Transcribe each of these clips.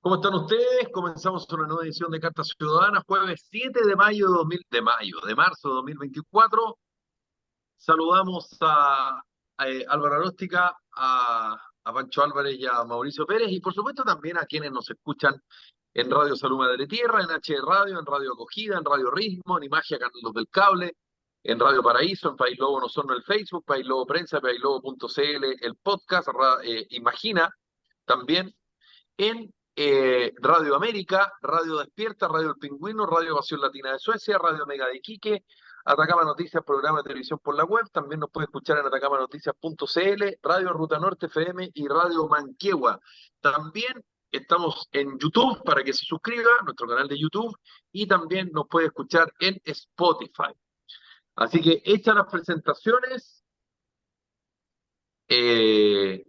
¿Cómo están ustedes? Comenzamos una nueva edición de Carta Ciudadana, jueves 7 de mayo de marzo de 2024. Saludamos a Álvaro Aróstica, a Pancho Álvarez y a Mauricio Pérez, y por supuesto también a quienes nos escuchan en Radio Salud Madre Tierra, en H Radio, en Radio Acogida, en Radio Ritmo, en Imagia Canales del Cable, en Radio Paraíso, en País Lobo Nosorno, el Facebook, País Lobo Prensa, paislobo.cl, el podcast, Imagina, también en Radio América, Radio Despierta, Radio El Pingüino, Radio Pasión Latina de Suecia, Radio Mega de Iquique, Atacama Noticias, programa de televisión por la web. También nos puede escuchar en atacamanoticias.cl, Radio Ruta Norte FM y Radio Manquehua. También estamos en YouTube para que se suscriba a nuestro canal de YouTube, y también nos puede escuchar en Spotify. Así que hechas las presentaciones, eh,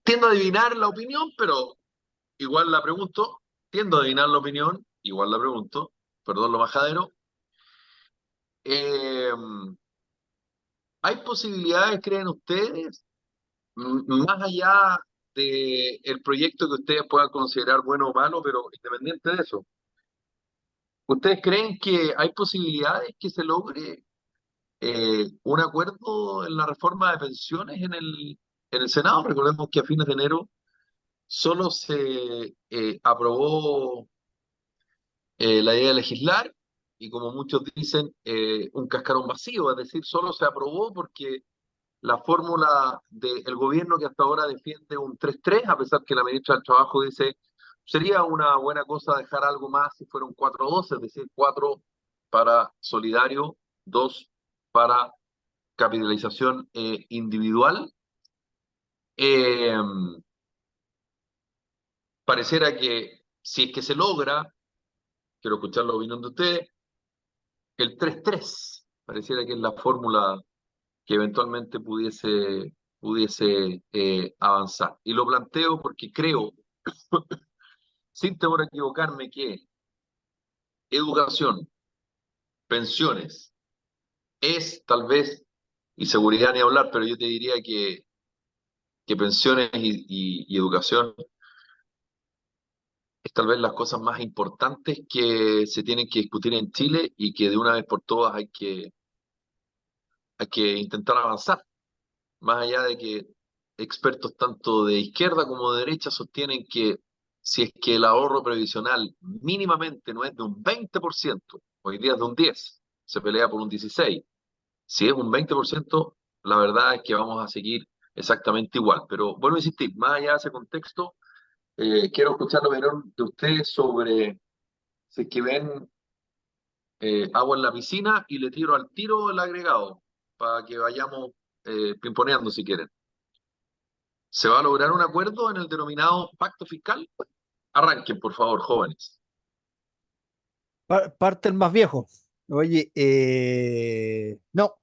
tiendo a adivinar la opinión, pero igual la pregunto. Tiendo a adivinar la opinión, igual la pregunto. Perdón lo majadero. Eh, ¿Hay posibilidades, creen ustedes, más allá de el proyecto que ustedes puedan considerar bueno o malo, pero independiente de eso? ¿Ustedes creen que hay posibilidades que se logre un acuerdo en la reforma de pensiones en el Senado? Recordemos que a fines de enero solo se aprobó la idea de legislar, y como muchos dicen, un cascarón vacío, es decir, solo se aprobó porque la fórmula del gobierno, que hasta ahora defiende un 3-3, a pesar que la ministra del Trabajo dice sería una buena cosa dejar algo más si fuera un 4-2, es decir, 4 para solidario, 2 para capitalización individual. Eh, Pareciera que si es que se logra, quiero escuchar la opinión de ustedes, el 3-3 pareciera que es la fórmula que eventualmente pudiese avanzar. Y lo planteo porque creo, sin temor a equivocarme, que educación, pensiones, es tal vez, y seguridad ni hablar, pero yo te diría que pensiones y educación es tal vez las cosas más importantes que se tienen que discutir en Chile, y que de una vez por todas hay que intentar avanzar. Más allá de que expertos tanto de izquierda como de derecha sostienen que si es que el ahorro previsional mínimamente no es de un 20%, hoy día es de un 10%, se pelea por un 16%. Si es un 20%, la verdad es que vamos a seguir exactamente igual. Pero vuelvo a insistir, más allá de ese contexto, quiero escuchar la opinión de ustedes sobre si es que ven agua en la piscina, y le tiro al tiro el agregado para que vayamos pimponeando si quieren. ¿Se va a lograr un acuerdo en el denominado pacto fiscal? Arranquen, por favor, jóvenes. Parte el más viejo. Oye, no,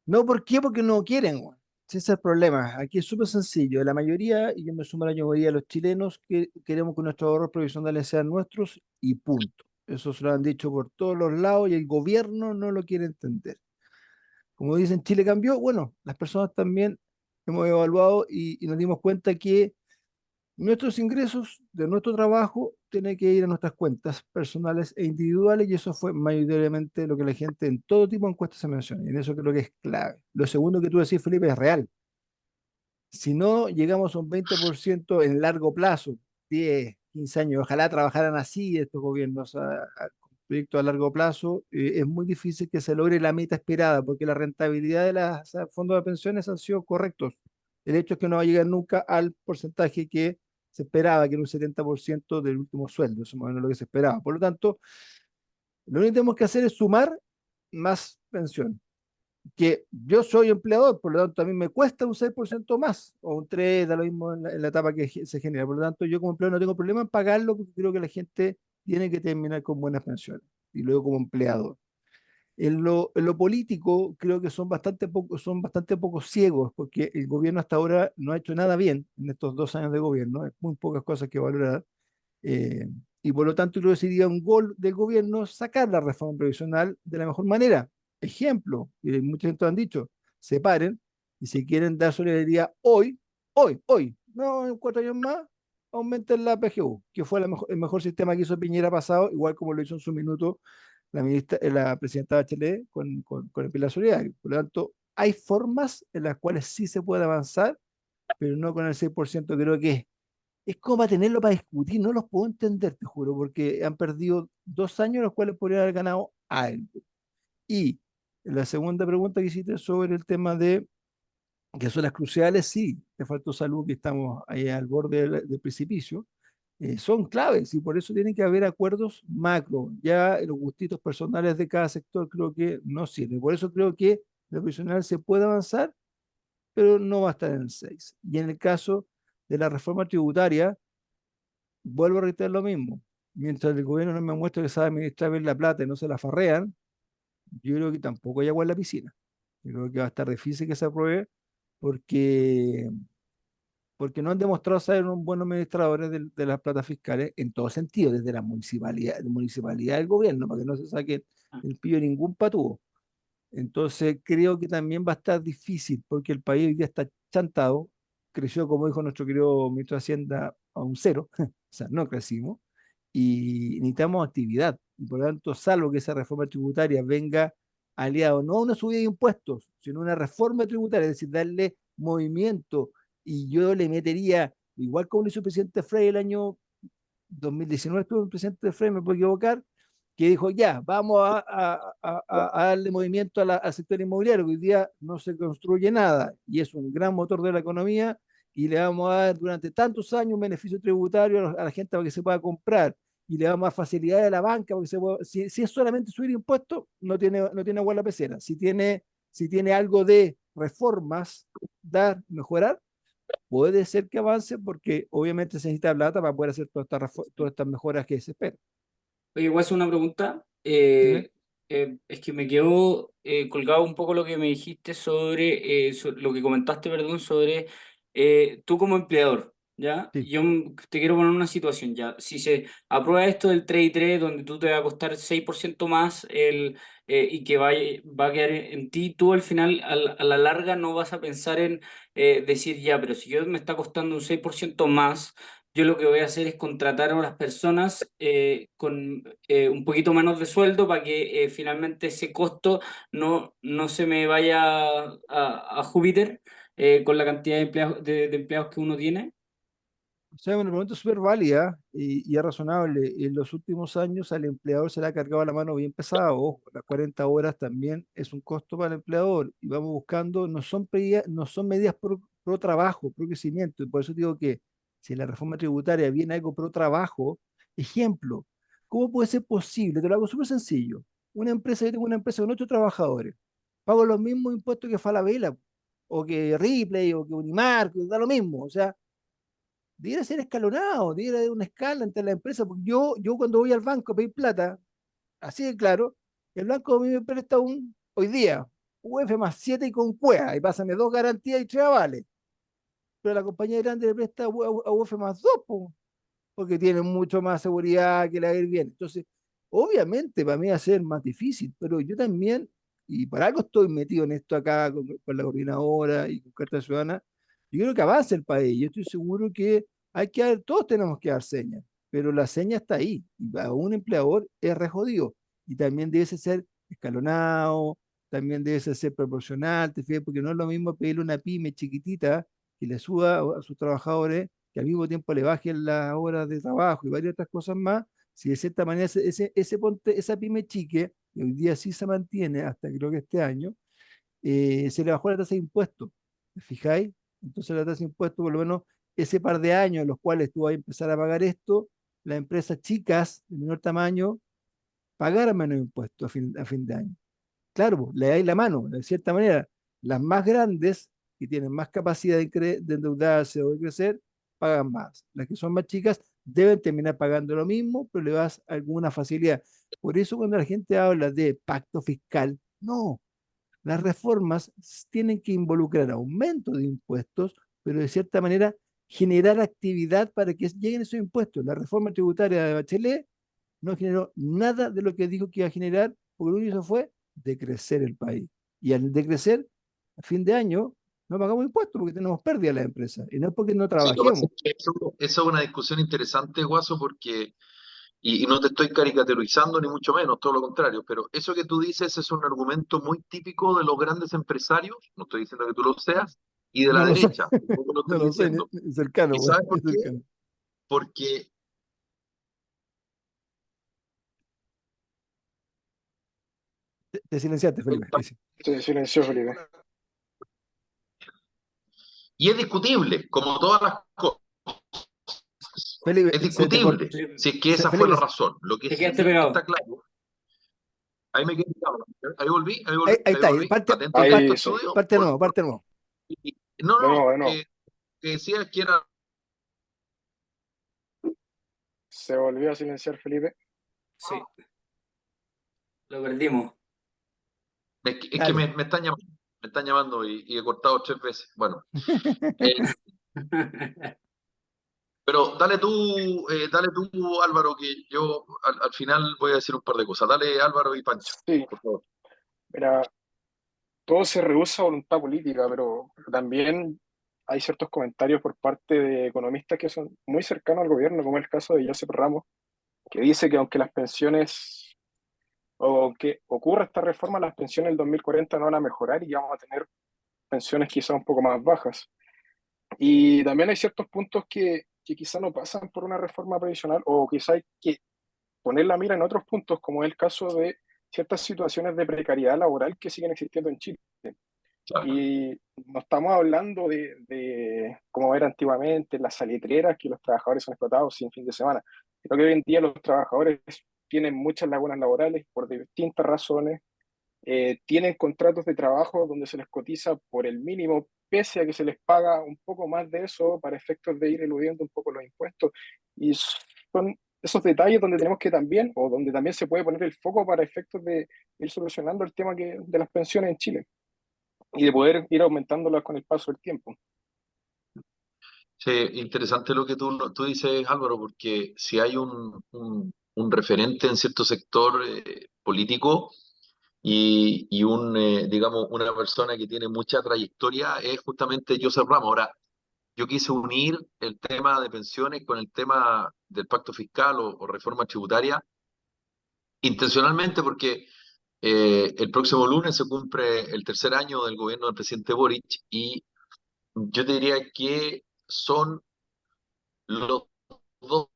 no, ¿por qué? Porque no quieren, weón. Ese es el problema. Aquí es súper sencillo. La mayoría, y yo me sumo a la mayoría de los chilenos, que queremos que nuestros ahorros provisionales sean nuestros y punto. Eso se lo han dicho por todos los lados y el gobierno no lo quiere entender. Como dicen, Chile cambió. Bueno, las personas también hemos evaluado y nos dimos cuenta que nuestros ingresos de nuestro trabajo tienen que ir a nuestras cuentas personales e individuales, y eso fue mayoritariamente lo que la gente en todo tipo de encuestas se menciona, y en eso creo que es clave. Lo segundo que tú decís, Felipe, es real. Si no llegamos a un 20% en largo plazo, 10, 15 años, ojalá trabajaran así estos gobiernos con proyectos a largo plazo, es muy difícil que se logre la meta esperada, porque la rentabilidad de los fondos de pensiones han sido correctos. El hecho es que no va a llegar nunca al porcentaje que se esperaba, que era un 70% del último sueldo, eso más o menos lo que se esperaba. Por lo tanto, lo único que tenemos que hacer es sumar más pensión, que yo soy empleador, por lo tanto a mí me cuesta un 6% más, o un 3%, da lo mismo en la etapa que se genera. Por lo tanto, yo como empleador no tengo problema en pagarlo, porque creo que la gente tiene que terminar con buenas pensiones. Y luego como empleador. En lo político, creo que son bastante poco ciegos, porque el gobierno hasta ahora no ha hecho nada bien en estos 2 años de gobierno, hay muy pocas cosas que valorar. eh, y por lo tanto, creo que sería un gol del gobierno sacar la reforma previsional de la mejor manera. Ejemplo, y mucha gente lo han dicho, separen, y si quieren dar solidaridad hoy, hoy, no en 4 años más, aumenten la PGU, que fue el mejor sistema que hizo Piñera pasado, igual como lo hizo en su minuto la presidenta Bachelet con el Pilar Solidario. Por lo tanto, hay formas en las cuales sí se puede avanzar, pero no con el 6%. Creo que es como para tenerlo para discutir, no los puedo entender, te juro, porque han perdido 2 años los cuales podrían haber ganado algo. Y la segunda pregunta que hiciste sobre el tema de que son las cruciales, sí, te faltó salud, que estamos ahí al borde del precipicio, son claves y por eso tienen que haber acuerdos macro. Ya los gustitos personales de cada sector creo que no sirven. Por eso creo que lo profesional se puede avanzar, pero no va a estar en el 6. Y en el caso de la reforma tributaria, vuelvo a reiterar lo mismo. Mientras el gobierno no me muestre que sabe administrar bien la plata y no se la farrean, yo creo que tampoco hay agua en la piscina. Yo creo que va a estar difícil que se apruebe porque, porque no han demostrado ser un buenos administradores de las platas fiscales en todo sentido, desde la municipalidad del gobierno, para que no se saque el pillo de ningún patúo. Entonces creo que también va a estar difícil porque el país hoy día está chantado, creció, como dijo nuestro querido ministro de Hacienda, a un cero, o sea, no crecimos, y necesitamos actividad. Y por lo tanto, salvo que esa reforma tributaria venga aliado no a una subida de impuestos, sino a una reforma tributaria, es decir, darle movimiento. Y yo le metería, igual como lo hizo el presidente Frey el año 2019, estuvo el presidente Frey, me puedo equivocar, que dijo, ya, vamos a darle movimiento al sector inmobiliario, que hoy día no se construye nada y es un gran motor de la economía y le vamos a dar durante tantos años un beneficio tributario a la gente para que se pueda comprar y le damos más facilidades a la banca, porque si es solamente subir impuestos, no tiene agua en la pecera. Si tiene algo de reformas, dar, mejorar, puede ser que avance porque obviamente se necesita plata para poder hacer todas estas mejoras que se esperan. Oye, voy a hacer una pregunta. Dime. Es que me quedó colgado un poco lo que me dijiste sobre, lo que comentaste, perdón, sobre tú como empleador, ¿ya? Sí. Yo te quiero poner una situación, ¿ya? Si se aprueba esto del 3 y 3, donde tú te va a costar 6% más y que va a quedar en ti, tú al final, a la larga, no vas a pensar en decir, ya, pero si yo me está costando un 6% más, yo lo que voy a hacer es contratar a unas personas con un poquito menos de sueldo para que finalmente ese costo no se me vaya a Júpiter con la cantidad de empleados que uno tiene. O sea, una pregunta súper válida y es razonable. En los últimos años al empleador se le ha cargado la mano bien pesada. Ojo, las 40 horas también es un costo para el empleador y vamos buscando, no son medidas pro trabajo, pro crecimiento. Y por eso digo que si en la reforma tributaria viene algo pro trabajo, ejemplo, ¿cómo puede ser posible? Te lo hago súper sencillo. Yo tengo una empresa con 8 trabajadores, pago los mismos impuestos que Falabella o que Ripley o que Unimark, da lo mismo. O sea, debiera ser escalonado, debiera haber una escala entre las empresas, porque yo cuando voy al banco a pedir plata, así de claro, el banco a mí me presta hoy día, UF más 7 y con cueva, y pásame 2 garantías y 3 avales, pero la compañía grande le presta a UF más 2, porque tienen mucho más seguridad que la ir bien. Entonces, obviamente para mí va a ser más difícil, pero yo también, y para algo estoy metido en esto acá con la coordinadora y con Carta Ciudadana, yo creo que avance el país. Yo estoy seguro que todos tenemos que dar señas, pero la seña está ahí. Y para un empleador es re jodido. Y también debe ser escalonado, también debe ser proporcional, ¿te fijas? Porque no es lo mismo pedirle una pyme chiquitita que le suba a sus trabajadores que al mismo tiempo le bajen las horas de trabajo y varias otras cosas más, si de cierta manera esa pyme chique, que hoy día sí se mantiene hasta creo que este año, se le bajó la tasa de impuestos, ¿te fijáis? Entonces la tasa de impuestos, por lo menos ese par de años en los cuales tú vas a empezar a pagar esto, las empresas chicas de menor tamaño pagaran menos impuestos a fin de año. Claro, pues, le dais la mano, de cierta manera. Las más grandes, que tienen más capacidad de endeudarse o de crecer, pagan más. Las que son más chicas deben terminar pagando lo mismo, pero le das alguna facilidad. Por eso cuando la gente habla de pacto fiscal, no, las reformas tienen que involucrar aumento de impuestos, pero de cierta manera generar actividad para que lleguen esos impuestos. La reforma tributaria de Bachelet no generó nada de lo que dijo que iba a generar, porque lo único que hizo fue decrecer el país. Y al decrecer, a fin de año, no pagamos impuestos porque tenemos pérdidas las empresas. Y no es porque no Sí, lo que pasa trabajemos. es que eso es una discusión interesante, Guaso, porque, y no te estoy caricaturizando ni mucho menos, todo lo contrario, pero eso que tú dices es un argumento muy típico de los grandes empresarios, no estoy diciendo que tú lo seas, y de la No lo soy, derecha, tampoco lo no estoy lo soy, ni, diciendo. ni cercano, ¿Y güey, sabes ni por qué? cercano. Porque Te silenciaste, el Felipe. Ahí pa- sí. Se silenció Felipe. y es discutible, como todas las cosas, Felipe, es se te cortó. discutible, si es que esa fue Felipe, la razón. Lo que Te sí quedaste pegado. está claro, ahí me quedé pegado. Ahí volví, ahí ahí, volví, ahí ahí está, ahí, volví, parte, atento, atento, Ahí sí. estudio. parte nuevo, parte nuevo. No, De no, nuevo, de nuevo. que decía que era, Se volvió a silenciar Felipe. Sí, lo perdimos. es que Dale. me están llamando y he cortado 3 veces. Bueno, eh, pero dale tú, Álvaro, que yo al final voy a decir un par de cosas. Dale, Álvaro y Pancho, Sí, por favor. mira, todo se rehúsa a voluntad política, pero también hay ciertos comentarios por parte de economistas que son muy cercanos al gobierno, como el caso de Josep Ramos, que dice que aunque las pensiones, o que ocurra esta reforma, las pensiones del 2040 no van a mejorar y vamos a tener pensiones quizá un poco más bajas. Y también hay ciertos puntos que quizá no pasan por una reforma previsional o quizá hay que poner la mira en otros puntos, como es el caso de ciertas situaciones de precariedad laboral que siguen existiendo en Chile. Claro. Y no estamos hablando de como era antiguamente, las salitreras, que los trabajadores son explotados sin fin de semana, sino que hoy en día los trabajadores tienen muchas lagunas laborales por distintas razones, tienen contratos de trabajo donde se les cotiza por el mínimo, pese a que se les paga un poco más de eso para efectos de ir eludiendo un poco los impuestos. Y son esos detalles donde tenemos que también, o donde también se puede poner el foco para efectos de ir solucionando el tema de las pensiones en Chile y de poder ir aumentándolas con el paso del tiempo. Sí, interesante lo que tú dices, Álvaro, porque si hay un referente en cierto sector político y digamos, una persona que tiene mucha trayectoria es justamente Joseph Ramos. Ahora, yo quise unir el tema de pensiones con el tema del pacto fiscal o reforma tributaria intencionalmente porque el próximo lunes se cumple el tercer año del gobierno del presidente Boric y yo te diría que son los dos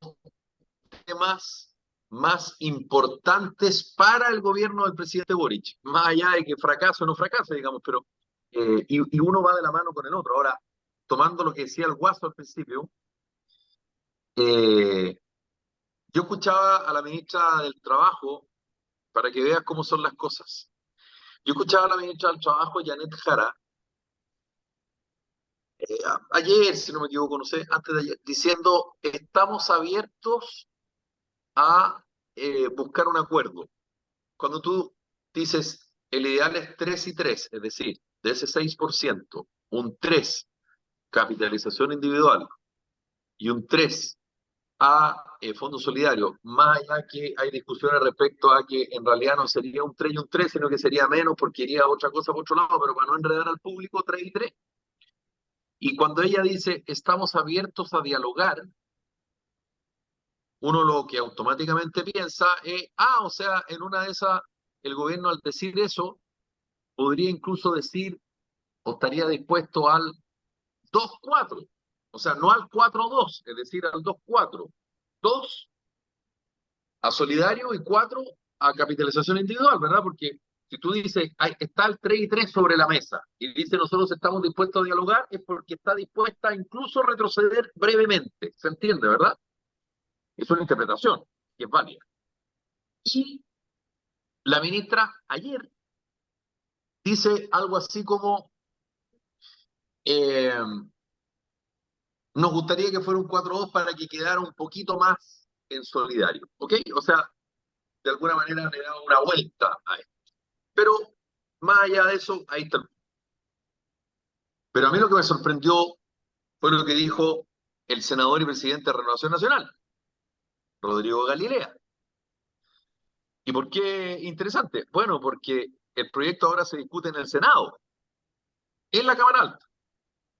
temas más importantes para el gobierno del presidente Boric, más allá de que fracase o no fracase, digamos, pero y uno va de la mano con el otro. Ahora, tomando lo que decía el Guaso al principio, eh, yo escuchaba a la ministra del Trabajo para que veas cómo son las cosas. Yo escuchaba a la ministra del Trabajo, Janet Jara, ayer, si no me equivoco, no sé, antes de ayer, diciendo, estamos abiertos a buscar un acuerdo. Cuando tú dices, el ideal es 3 y 3, es decir, de ese 6%, un 3 capitalización individual y un 3 a Fondo Solidario, más allá que hay discusiones respecto a que en realidad no sería un 3 y un 3, sino que sería menos porque iría otra cosa por otro lado, pero para no enredar al público, 3 y 3. Y cuando ella dice, estamos abiertos a dialogar, uno lo que automáticamente piensa es, o sea, en una de esas, el gobierno al decir eso, podría incluso decir, o estaría dispuesto al 2-4, o sea, no al 4-2, es decir, al 2-4. 2 a solidario y 4 a capitalización individual, ¿verdad? Porque si tú dices, está el 3 y 3 sobre la mesa y dice nosotros estamos dispuestos a dialogar, es porque está dispuesta a incluso retroceder brevemente. ¿Se entiende, verdad? Es una interpretación que es válida. Y la ministra ayer dice algo así como, eh, nos gustaría que fuera un 4-2 para que quedara un poquito más en solidario, ¿ok? O sea, de alguna manera le da una vuelta a esto. Pero más allá de eso, ahí está. Pero a mí lo que me sorprendió fue lo que dijo el senador y presidente de Renovación Nacional, Rodrigo Galilea. ¿Y por qué interesante? Bueno, porque el proyecto ahora se discute en el Senado, en la Cámara Alta.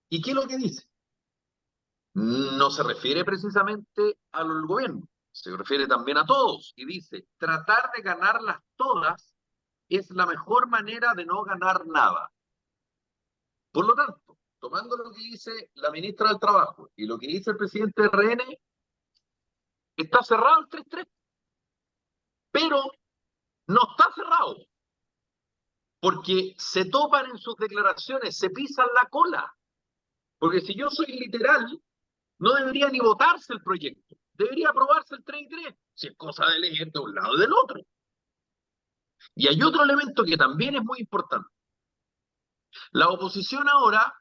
¿Y qué es lo que dice? No se refiere precisamente al gobierno, se refiere también a todos y dice, tratar de ganarlas todas es la mejor manera de no ganar nada. Por lo tanto, tomando lo que dice la ministra del Trabajo y lo que dice el presidente de RN, está cerrado el 3-3, pero no está cerrado, porque se topan en sus declaraciones, se pisan la cola, porque si yo soy literal, no debería ni votarse el proyecto, debería aprobarse el 3-3, si es cosa de leer de un lado y del otro. Y hay otro elemento que también es muy importante. La oposición ahora,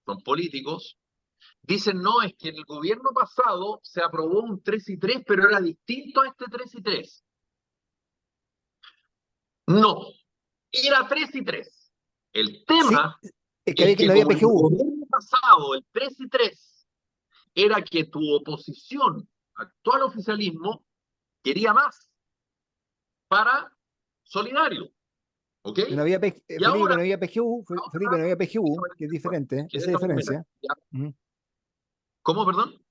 son políticos, dicen, no, es que en el gobierno pasado se aprobó un 3-3, pero era distinto a este 3-3. No, era 3-3. El Sí, tema es que es había que que no había como en el PGU. gobierno pasado el 3-3 era que tu oposición, actual oficialismo, quería más para Solidario, ¿ok? No había Y Felipe, ahora, no había PGU, Felipe, no había PGU, que es diferente, que esa es la déjame, mira, diferencia. ya. Ujú. ¿Cómo, perdón?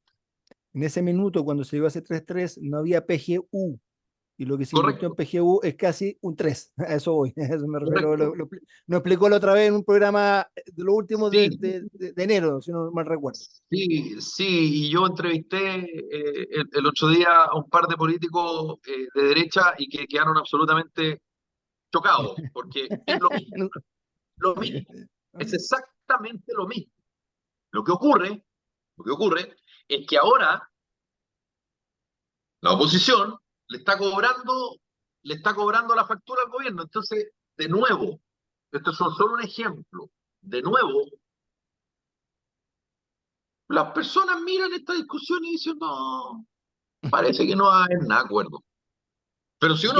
En ese minuto, cuando se llegó a ese 3-3, no había PGU. Y lo que se invirtió en Correcto, PGU es casi un 3. A eso voy, a eso me refiero. correcto. Lo explicó la otra vez en un programa de los últimos Sí, de enero, si no mal recuerdo. sí, sí, y yo entrevisté el otro día a un par de políticos de derecha y que quedaron absolutamente chocados, porque es lo mismo, es exactamente lo mismo. Lo que ocurre, lo que ocurre es que ahora la oposición le está cobrando la factura al gobierno. Entonces, de nuevo, esto es solo un ejemplo, de nuevo, las personas miran esta discusión y dicen, no, parece que no hay nada de acuerdo. Pero Llega, si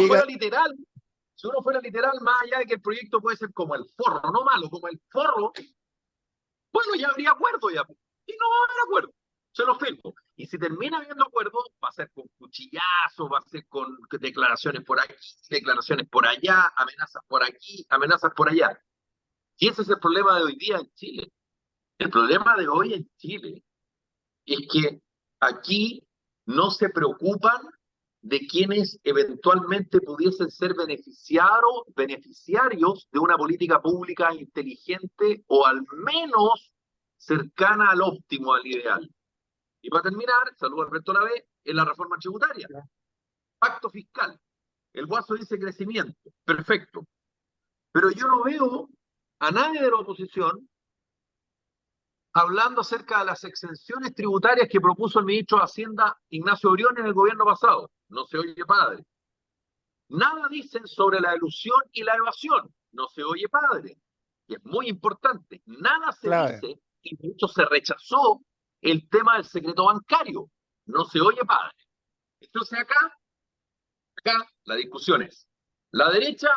uno fuera literal, más allá de que el proyecto puede ser como el forro, no malo, como el forro, bueno, ya habría acuerdo ya. Y no va a haber acuerdo. Se lo firmo. Y si termina habiendo acuerdo, va a ser con cuchillazos, va a ser con declaraciones por aquí, declaraciones por allá, amenazas por aquí, amenazas por allá. Y ese es el problema de hoy día en Chile. El problema de hoy en Chile es que aquí no se preocupan de quienes eventualmente pudiesen ser beneficiarios de una política pública inteligente o al menos cercana al óptimo, al ideal. Y para terminar, saludo a Alberto Lave, en la reforma tributaria. Pacto fiscal. El Guaso dice crecimiento. Perfecto. Pero yo no veo a nadie de la oposición hablando acerca de las exenciones tributarias que propuso el ministro de Hacienda Ignacio Briones en el gobierno pasado. No se oye padre. Nada dicen sobre la elusión y la evasión. No se oye padre. Y es muy importante. Nada se clave. dice, y de hecho se rechazó el tema del secreto bancario. No se oye padre. Entonces acá la discusión es, la derecha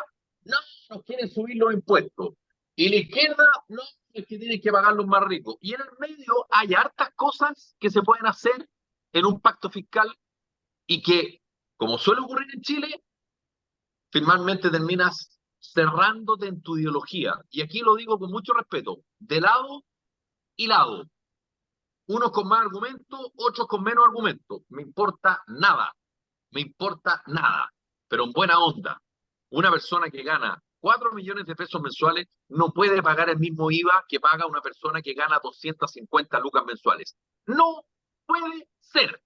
no nos quiere subir los impuestos y la izquierda no es que tienen que pagar los más ricos. Y en el medio hay hartas cosas que se pueden hacer en un pacto fiscal y que, como suele ocurrir en Chile, finalmente terminas cerrándote en tu ideología. Y aquí lo digo con mucho respeto, de lado y lado. Unos con más argumentos, otros con menos argumentos. Me importa nada, me importa nada, pero en buena onda. Una persona que gana 4 millones de pesos mensuales no puede pagar el mismo IVA que paga una persona que gana 250 lucas mensuales. No puede ser.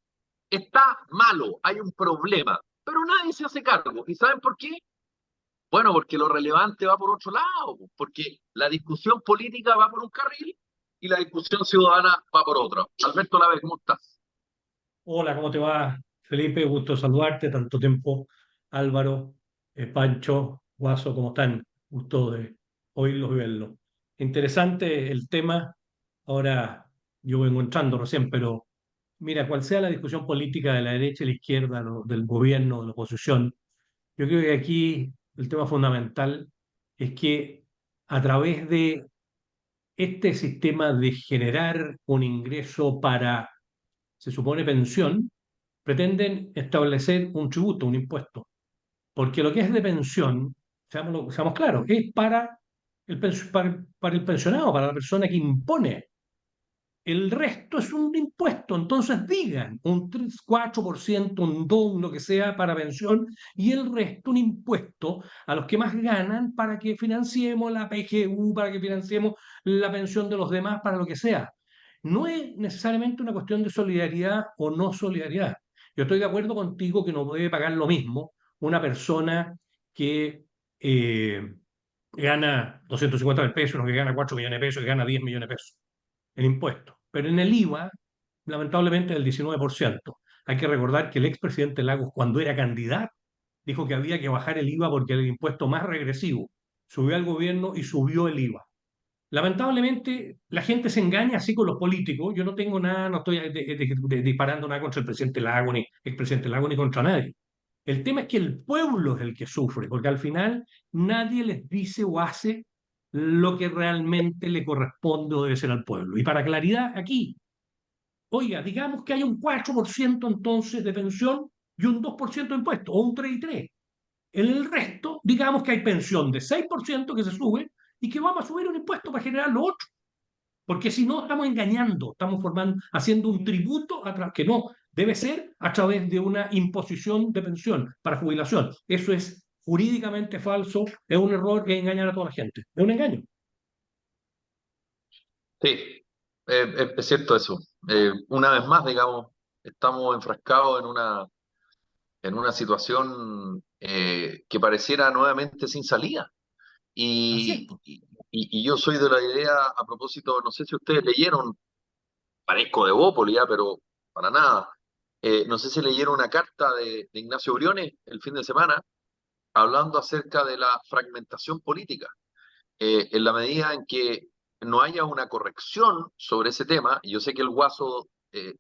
Está malo, hay un problema, pero nadie se hace cargo. ¿Y saben por qué? Bueno, porque lo relevante va por otro lado, porque la discusión política va por un carril y la discusión ciudadana va por otro. Alberto Lave, ¿cómo estás? Hola, ¿cómo te va, Felipe? Gusto saludarte, tanto tiempo. Álvaro, Pancho, Guaso, ¿cómo están? Gusto de oírlos y verlos. Interesante el tema. Ahora yo vengo entrando recién, pero mira, cual sea la discusión política de la derecha y la izquierda, del gobierno, de la oposición, yo creo que aquí el tema fundamental es que a través de este sistema de generar un ingreso para, se supone, pensión, pretenden establecer un tributo, un impuesto. Porque lo que es de pensión, seamos claros, es para el pensionado, para la persona que impone. El resto es un impuesto, entonces digan un 3, 4%, un 2, lo que sea para pensión, y el resto un impuesto a los que más ganan para que financiemos la PGU, para que financiemos la pensión de los demás, para lo que sea. No es necesariamente una cuestión de solidaridad o no solidaridad. Yo estoy de acuerdo contigo que no puede pagar lo mismo una persona que gana 250.000 pesos, uno que gana 4 millones de pesos, que gana 10 millones de pesos en impuestos. Pero en el IVA, lamentablemente, el 19%. Hay que recordar que el expresidente Lagos, cuando era candidato, dijo que había que bajar el IVA porque era el impuesto más regresivo. Subió al gobierno y subió el IVA. Lamentablemente, la gente se engaña así con los políticos. Yo no tengo nada, no estoy disparando nada contra el presidente Lagos, ni expresidente Lagos, ni contra nadie. El tema es que el pueblo es el que sufre, porque al final nadie les dice o hace lo que realmente le corresponde o debe ser al pueblo. Y para claridad, aquí, oiga, digamos que hay un 4% entonces de pensión y un 2% de impuesto, o un 3 y 3. En el resto, digamos que hay pensión de 6% que se sube y que vamos a subir un impuesto para generar lo otro. Porque si no, estamos engañando, estamos haciendo un tributo que no, debe ser a través de una imposición de pensión para jubilación. Eso es jurídicamente falso, es un error, es engañar a toda la gente. Es un engaño. Sí, es cierto eso. Una vez más, digamos, estamos enfrascados en una situación que pareciera nuevamente sin salida. Así es. Y yo soy de la idea, a propósito, no sé si ustedes leyeron, parezco de Bópoli, pero para nada. No sé si leyeron una carta de Ignacio Briones el fin de semana hablando acerca de la fragmentación política. En la medida en que no haya una corrección sobre ese tema, y yo sé que el Guaso,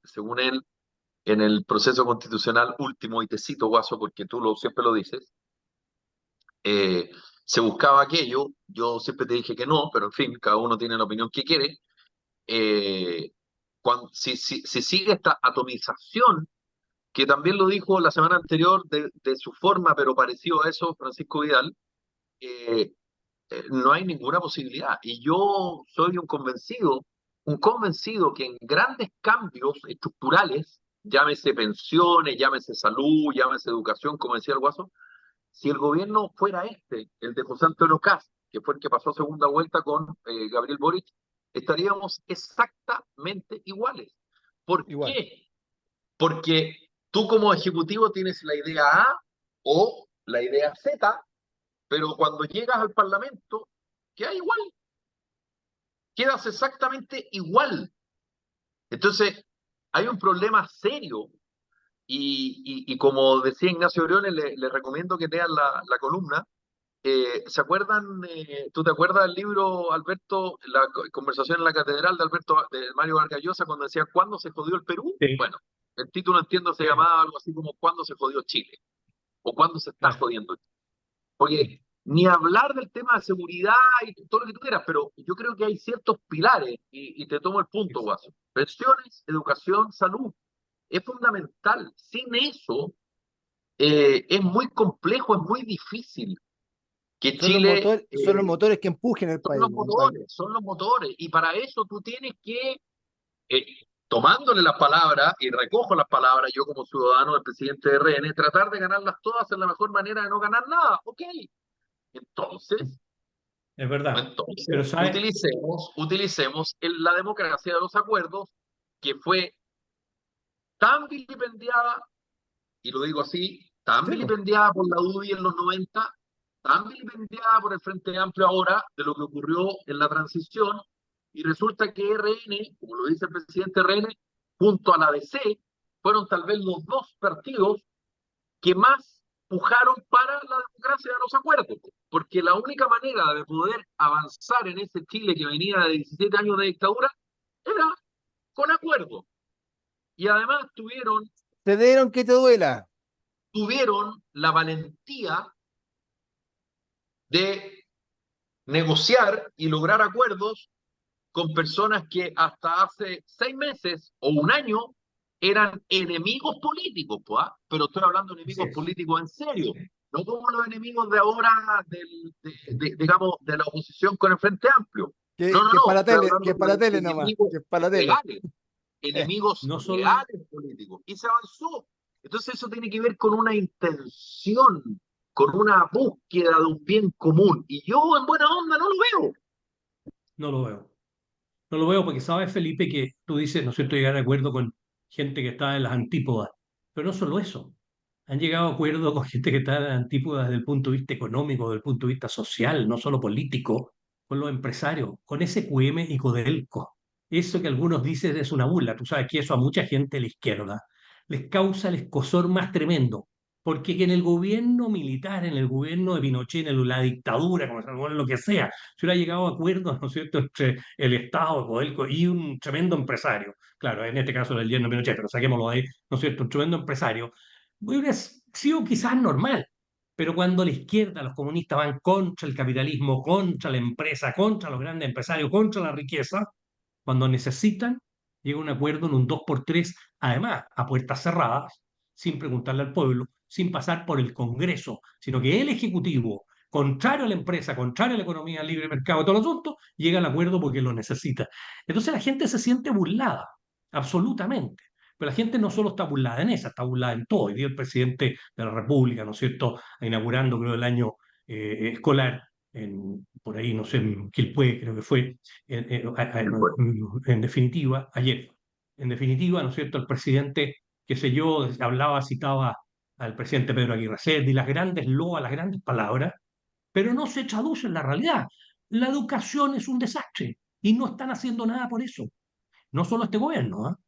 según él, en el proceso constitucional último, y te cito, Guaso, porque siempre lo dices, se buscaba aquello, yo siempre te dije que no, pero en fin, cada uno tiene la opinión que quiere. Si sigue esta atomización, que también lo dijo la semana anterior de su forma, pero parecido a eso, Francisco Vidal, eh, no hay ninguna posibilidad. Y yo soy un convencido que en grandes cambios estructurales, llámese pensiones, llámese salud, llámese educación, como decía el Guaso, si el gobierno fuera el de José Antonio Kast, que fue el que pasó segunda vuelta con Gabriel Boric, estaríamos exactamente iguales. ¿Por Igual. qué? Porque tú como ejecutivo tienes la idea A o la idea Z, pero cuando llegas al Parlamento, queda igual, quedas exactamente igual. Entonces, hay un problema serio y como decía Ignacio Briones, le recomiendo que lean la columna. ¿Se acuerdan? ¿Tú te acuerdas del libro, Alberto, la conversación en la catedral de Mario Vargas Llosa, cuando decía ¿cuándo se jodió el Perú? Sí, Bueno, el título entiendo se sí, llamaba algo así como ¿cuándo se jodió Chile? O ¿cuándo se está claro. jodiendo Chile? Porque ni hablar del tema de seguridad y todo lo que tú quieras, pero yo creo que hay ciertos pilares, y te tomo el punto, Guaso. Pensiones, educación, salud. Es fundamental. Sin eso, es muy complejo, es muy difícil que Chile Son los motores que empujen el país, weón, son los motores, y para eso tú tienes que, eh, tomándole las palabras, y recojo las palabras yo como ciudadano del presidente de RN, tratar de ganarlas todas en la mejor manera de no ganar nada, ok. Entonces, Es verdad. Pero, entonces ¿sabes? utilicemos la democracia de los acuerdos, que fue tan vilipendiada, y lo digo así, tan Sí, po. vilipendiada por la UDI en los 90, tan vilipendiada por el Frente Amplio ahora, de lo que ocurrió en la transición, y resulta que RN, como lo dice el presidente RN, junto a la DC, fueron tal vez los dos partidos que más pujaron para la democracia de los acuerdos, porque la única manera de poder avanzar en ese Chile que venía de 17 años de dictadura era con acuerdos. Y además Te dieron que te duela. tuvieron la valentía de negociar y lograr acuerdos con personas que hasta hace 6 meses o un año eran enemigos políticos, pues, pero estoy hablando de Así enemigos es. políticos en serio, no como los enemigos de ahora, digamos, de la oposición con el Frente Amplio. No, no, Que es no, para estoy tele, que hablando es para de tele nomás, enemigos que es para tele. reales, enemigos No solo, reales políticos. Y se avanzó. Entonces eso tiene que ver con una intención, con una búsqueda de un bien común. Y yo en buena onda no lo veo. no lo veo. No lo veo porque sabes, Felipe, que tú dices, ¿no es cierto?, llegar a acuerdo con gente que está en las antípodas. Pero no solo eso. Han llegado a acuerdo con gente que está en las antípodas desde el punto de vista económico, desde el punto de vista social, no solo político, con los empresarios, con SQM y Codelco. Eso que algunos dicen es una burla. Tú sabes que eso a mucha gente de la izquierda les causa el escozor más tremendo. Porque que en el gobierno militar, en el gobierno de Pinochet, en la dictadura, como se llama, lo que sea, se hubiera llegado a acuerdos, ¿no es cierto?, entre el Estado, Codelco y un tremendo empresario. Claro, en este caso el yerno de Pinochet, pero saquémoslo de ahí, ¿no es cierto?, un tremendo empresario. Hubiera sido quizás normal, pero cuando la izquierda, los comunistas van contra el capitalismo, contra la empresa, contra los grandes empresarios, contra la riqueza, cuando necesitan, llega a un acuerdo en un 2x3, además, a puertas cerradas, sin preguntarle al pueblo, sin pasar por el Congreso, sino que el Ejecutivo, contrario a la empresa, contrario a la economía, al libre mercado, todo el asunto, llega al acuerdo porque lo necesita. Entonces la gente se siente burlada, absolutamente. Pero la gente no solo está burlada en esa, está burlada en todo. Hoy día el presidente de la República, ¿no es cierto?, inaugurando, creo, el año escolar, por ahí, no sé, en Quilpué, creo que fue, en definitiva, ayer. En definitiva, ¿no es cierto?, el presidente, qué sé yo, hablaba, citaba al presidente Pedro Aguirre Cerda y las grandes loas, las grandes palabras, pero no se traduce en la realidad. La educación es un desastre y no están haciendo nada por eso. No solo este gobierno, ¿ah?,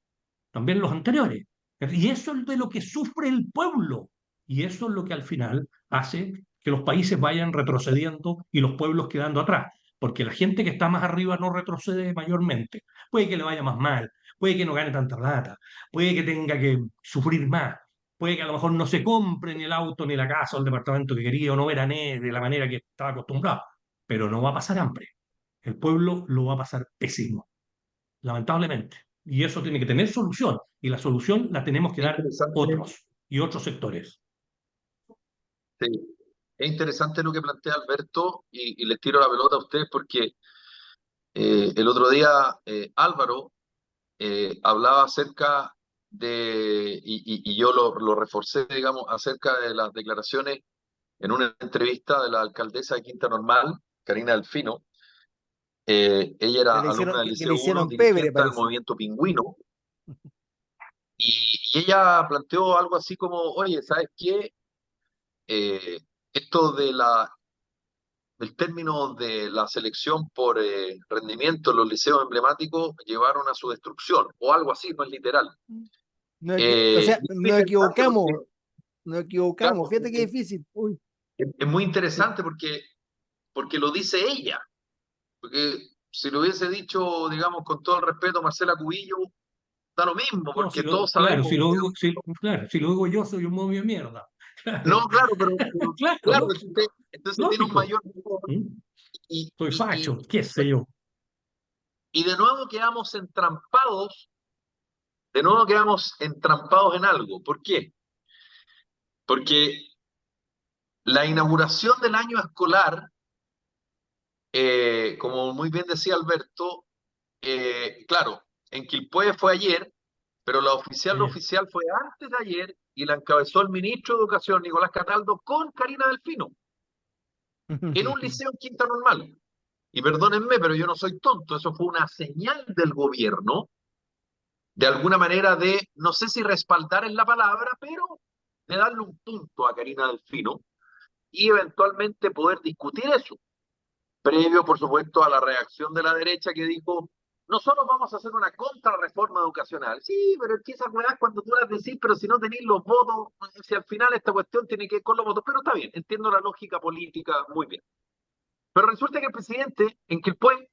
también los anteriores. Y eso es de lo que sufre el pueblo. Y eso es lo que al final hace que los países vayan retrocediendo y los pueblos quedando atrás. Porque la gente que está más arriba no retrocede mayormente. Puede que le vaya más mal, puede que no gane tanta plata, puede que tenga que sufrir más, puede que a lo mejor no se compre ni el auto, ni la casa o el departamento que quería, o no veranee de la manera que estaba acostumbrado. Pero no va a pasar hambre. El pueblo lo va a pasar pésimo, lamentablemente. Y eso tiene que tener solución. Y la solución la tenemos que Es dar interesante, otros y otros sectores. sí, es interesante lo que plantea Alberto y les tiro la pelota a ustedes porque el otro día Álvaro hablaba acerca y yo lo reforcé, digamos, acerca de las declaraciones en una entrevista de la alcaldesa de Quinta Normal, Karina Delfino. Ella era alumna del Que le Liceo 1, hicieron pebre, dirigente del parece. movimiento Pingüino, y ella planteó algo así como, oye, ¿sabes qué? Esto del término de la selección por rendimiento en los liceos emblemáticos llevaron a su destrucción, o algo así, no es literal. O sea, Y es muy interesante porque, nos equivocamos. claro, Fíjate qué difícil. Uy. es muy interesante porque lo dice ella. Porque si lo hubiese dicho, digamos, con todo el respeto, Marcela Cubillo, da lo mismo, No, porque todos claro, sabemos. claro, si lo digo yo, soy un movio de mierda. No, Claro, claro, pero claro, claro, lógico, entonces tiene un lógico. mayor valor. ¿Mm? Y, Soy y, y, facho, qué sé yo. y de nuevo quedamos entrampados en algo. ¿Por qué? Porque la inauguración del año escolar, como muy bien decía Alberto, claro, en Quilpué fue ayer, pero la Ayer. oficial fue antes de ayer y la encabezó el ministro de Educación, Nicolás Cataldo, con Karina Delfino, en un liceo en Quinta Normal. Y perdónenme, pero yo no soy tonto, eso fue una señal del gobierno, de alguna manera de, no sé si respaldar en la palabra, pero de darle un punto a Karina Delfino y eventualmente poder discutir eso, previo, por supuesto, a la reacción de la derecha que dijo, nosotros vamos a hacer una contrarreforma educacional. Sí, pero es que esas weas cuando tú las decís, pero si no tenéis los votos, si al final esta cuestión tiene que ir con los votos, pero está bien, entiendo la lógica política muy bien. Pero resulta que el presidente, en Quilpué,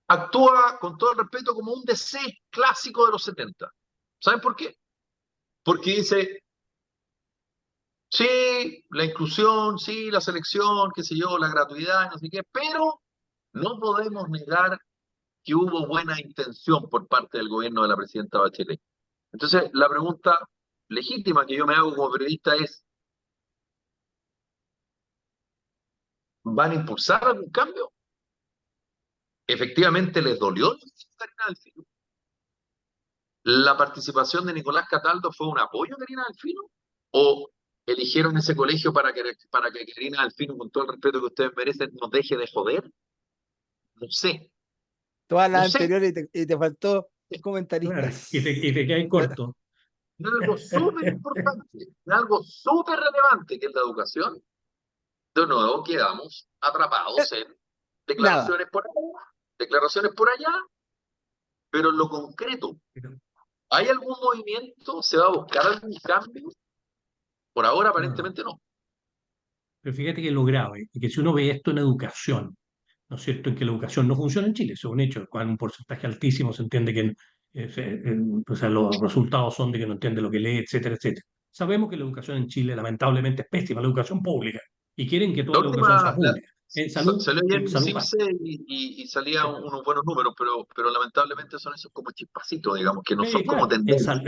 actúa con todo el respeto como un DC clásico de los 70. ¿Saben por qué? Porque dice, sí, la inclusión, sí, la selección, qué sé yo, la gratuidad, no sé qué, pero no podemos negar que hubo buena intención por parte del gobierno de la presidenta Bachelet. Entonces, la pregunta legítima que yo me hago como periodista es, ¿Van a impulsar algún cambio? ¿Efectivamente les dolió Karina Delfino? ¿La participación de Nicolás Cataldo fue un apoyo a Karina Delfino? ¿O eligieron ese colegio para que Karina Delfino, con todo el respeto que ustedes merecen, nos deje de joder? No sé, Todas no las sé. anteriores y te faltó Claro, comentaristas. y te quedas corto. Es algo súper importante, es algo súper relevante que es la educación. De nuevo quedamos atrapados en Nada. declaraciones por allá, pero en lo concreto, ¿hay algún movimiento? ¿Se va a buscar algún cambio? Por ahora No. aparentemente no. Pero fíjate que lo grave es que si uno ve esto en educación, ¿no es cierto?, en que la educación no funciona en Chile, eso es un hecho, con un porcentaje altísimo se entiende que o sea, los resultados son de que no entiende lo que lee, etcétera, etcétera. Sabemos que la educación en Chile lamentablemente es pésima, la educación pública, y quieren que La toda la educación sea última, pública. salió ayer En el salud pasa. CIMSE y salían unos buenos números, pero lamentablemente son esos como chispacitos, digamos, que no son como Claro, tendencias.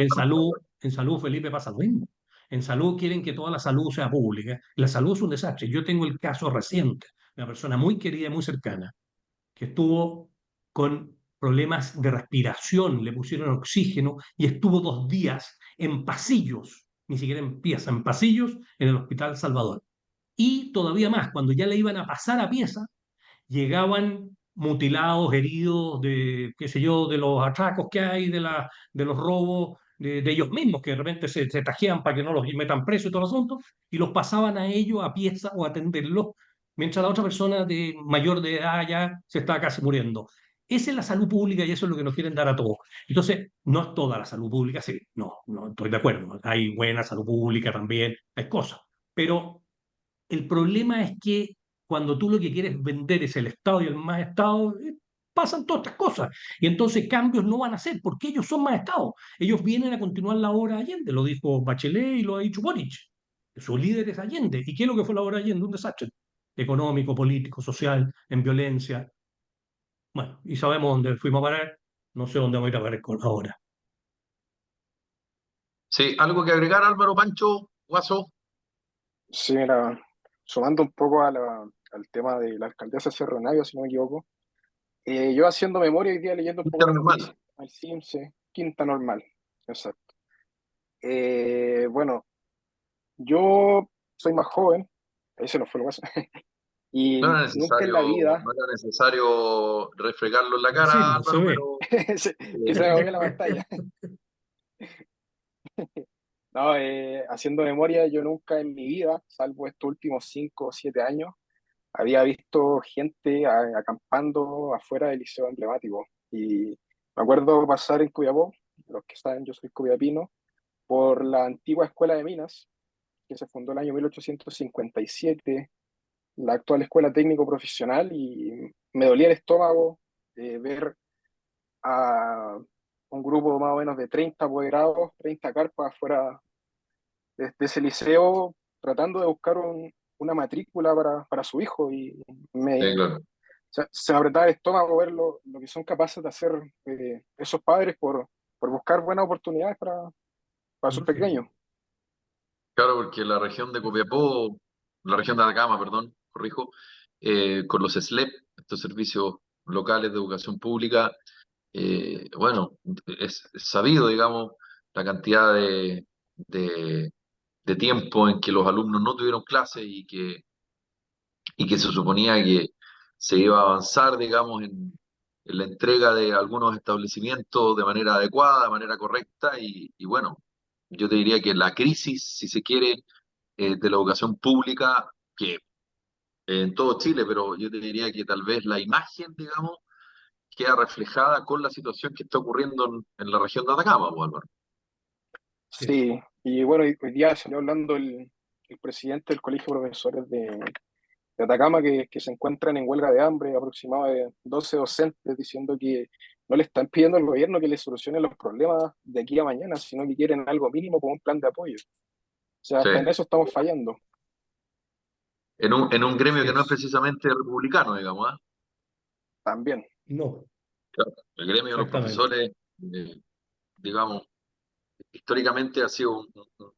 en salud, Felipe, pasa lo mismo. En salud quieren que toda la salud sea pública. La salud es un desastre. Yo tengo el caso reciente de una persona muy querida y muy cercana que estuvo con problemas de respiración, le pusieron oxígeno y estuvo 2 días en pasillos, ni siquiera en pieza, en pasillos en el Hospital Salvador. Y todavía más, cuando ya le iban a pasar a pieza, llegaban mutilados, heridos de, qué sé yo, de los atracos que hay, de los robos de ellos mismos, que de repente se tajean para que no los metan presos y todo el asunto, y los pasaban a ellos a pieza o a atenderlos, mientras la otra persona de mayor de edad ya se estaba casi muriendo. Esa es la salud pública y eso es lo que nos quieren dar a todos. Entonces, no es toda la salud pública, sí, no, no estoy de acuerdo. Hay buena salud pública también, hay cosas. Pero el problema es que cuando tú lo que quieres vender es el Estado y el más Estado, pasan todas estas cosas. Y entonces cambios no van a hacer, porque ellos son más Estado. Ellos vienen a continuar la obra Allende, lo dijo Bachelet y lo ha dicho Boric. Su líder es Allende. ¿Y qué es lo que fue la obra Allende? Un desastre económico, político, social, en violencia. Bueno, y sabemos dónde fuimos a parar, no sé dónde vamos a ir a parar con ahora. Sí, algo que agregar, Álvaro, Pancho, Guaso. Sí, mira, sumando un poco al tema de la alcaldesa Cerro Navia, si no me equivoco, yo haciendo memoria hoy día leyendo un poco las Normal. noticias, al CIMSE, Quinta Normal, exacto. Bueno, yo soy más joven, ese no fue lo más, y No era nunca en necesario, la vida, no era necesario refregarlo en la cara, Decirlo, se Álvaro, ve. pero que se me movió la pantalla. No, haciendo memoria, yo nunca en mi vida, salvo estos últimos 5 o 7 años, había visto gente acampando afuera del liceo emblemático. Y me acuerdo pasar en Copiapó, los que saben, yo soy copiapino, por la antigua Escuela de Minas, que se fundó el año 1857, la actual Escuela Técnico Profesional, y me dolía el estómago ver a un grupo más o menos de 30 apoderados, 30 carpas afuera de ese liceo, tratando de buscar una matrícula para su hijo. Y sí, me, claro. se me apretaba el estómago ver lo que son capaces de hacer esos padres por buscar buenas oportunidades para sus Lógico. pequeños. Claro, porque la región de Copiapó, la región de Atacama, perdón, corrijo, con los SLEP, estos servicios locales de educación pública, bueno, es sabido, digamos, la cantidad de, de tiempo en que los alumnos no tuvieron clases y que se suponía que se iba a avanzar, digamos, en la entrega de algunos establecimientos de manera adecuada, de manera correcta, y bueno, yo te diría que la crisis, si se quiere, de la educación pública, que en todo Chile, pero yo te diría que tal vez la imagen, digamos, queda reflejada con la situación que está ocurriendo en la región de Atacama, pues, Álvaro. Sí. Sí, y bueno, hoy día salió hablando el presidente del Colegio de Profesores de Atacama, que se encuentran en huelga de hambre, aproximado de 12 docentes, diciendo que no le están pidiendo al gobierno que les solucione los problemas de aquí a mañana, sino que quieren algo mínimo como un plan de apoyo. O sea, Sí, hasta en eso estamos fallando en un gremio Así que no es es. precisamente republicano, digamos, ¿ah? también. No, Claro, el gremio de los exactamente. profesores, digamos, históricamente ha sido,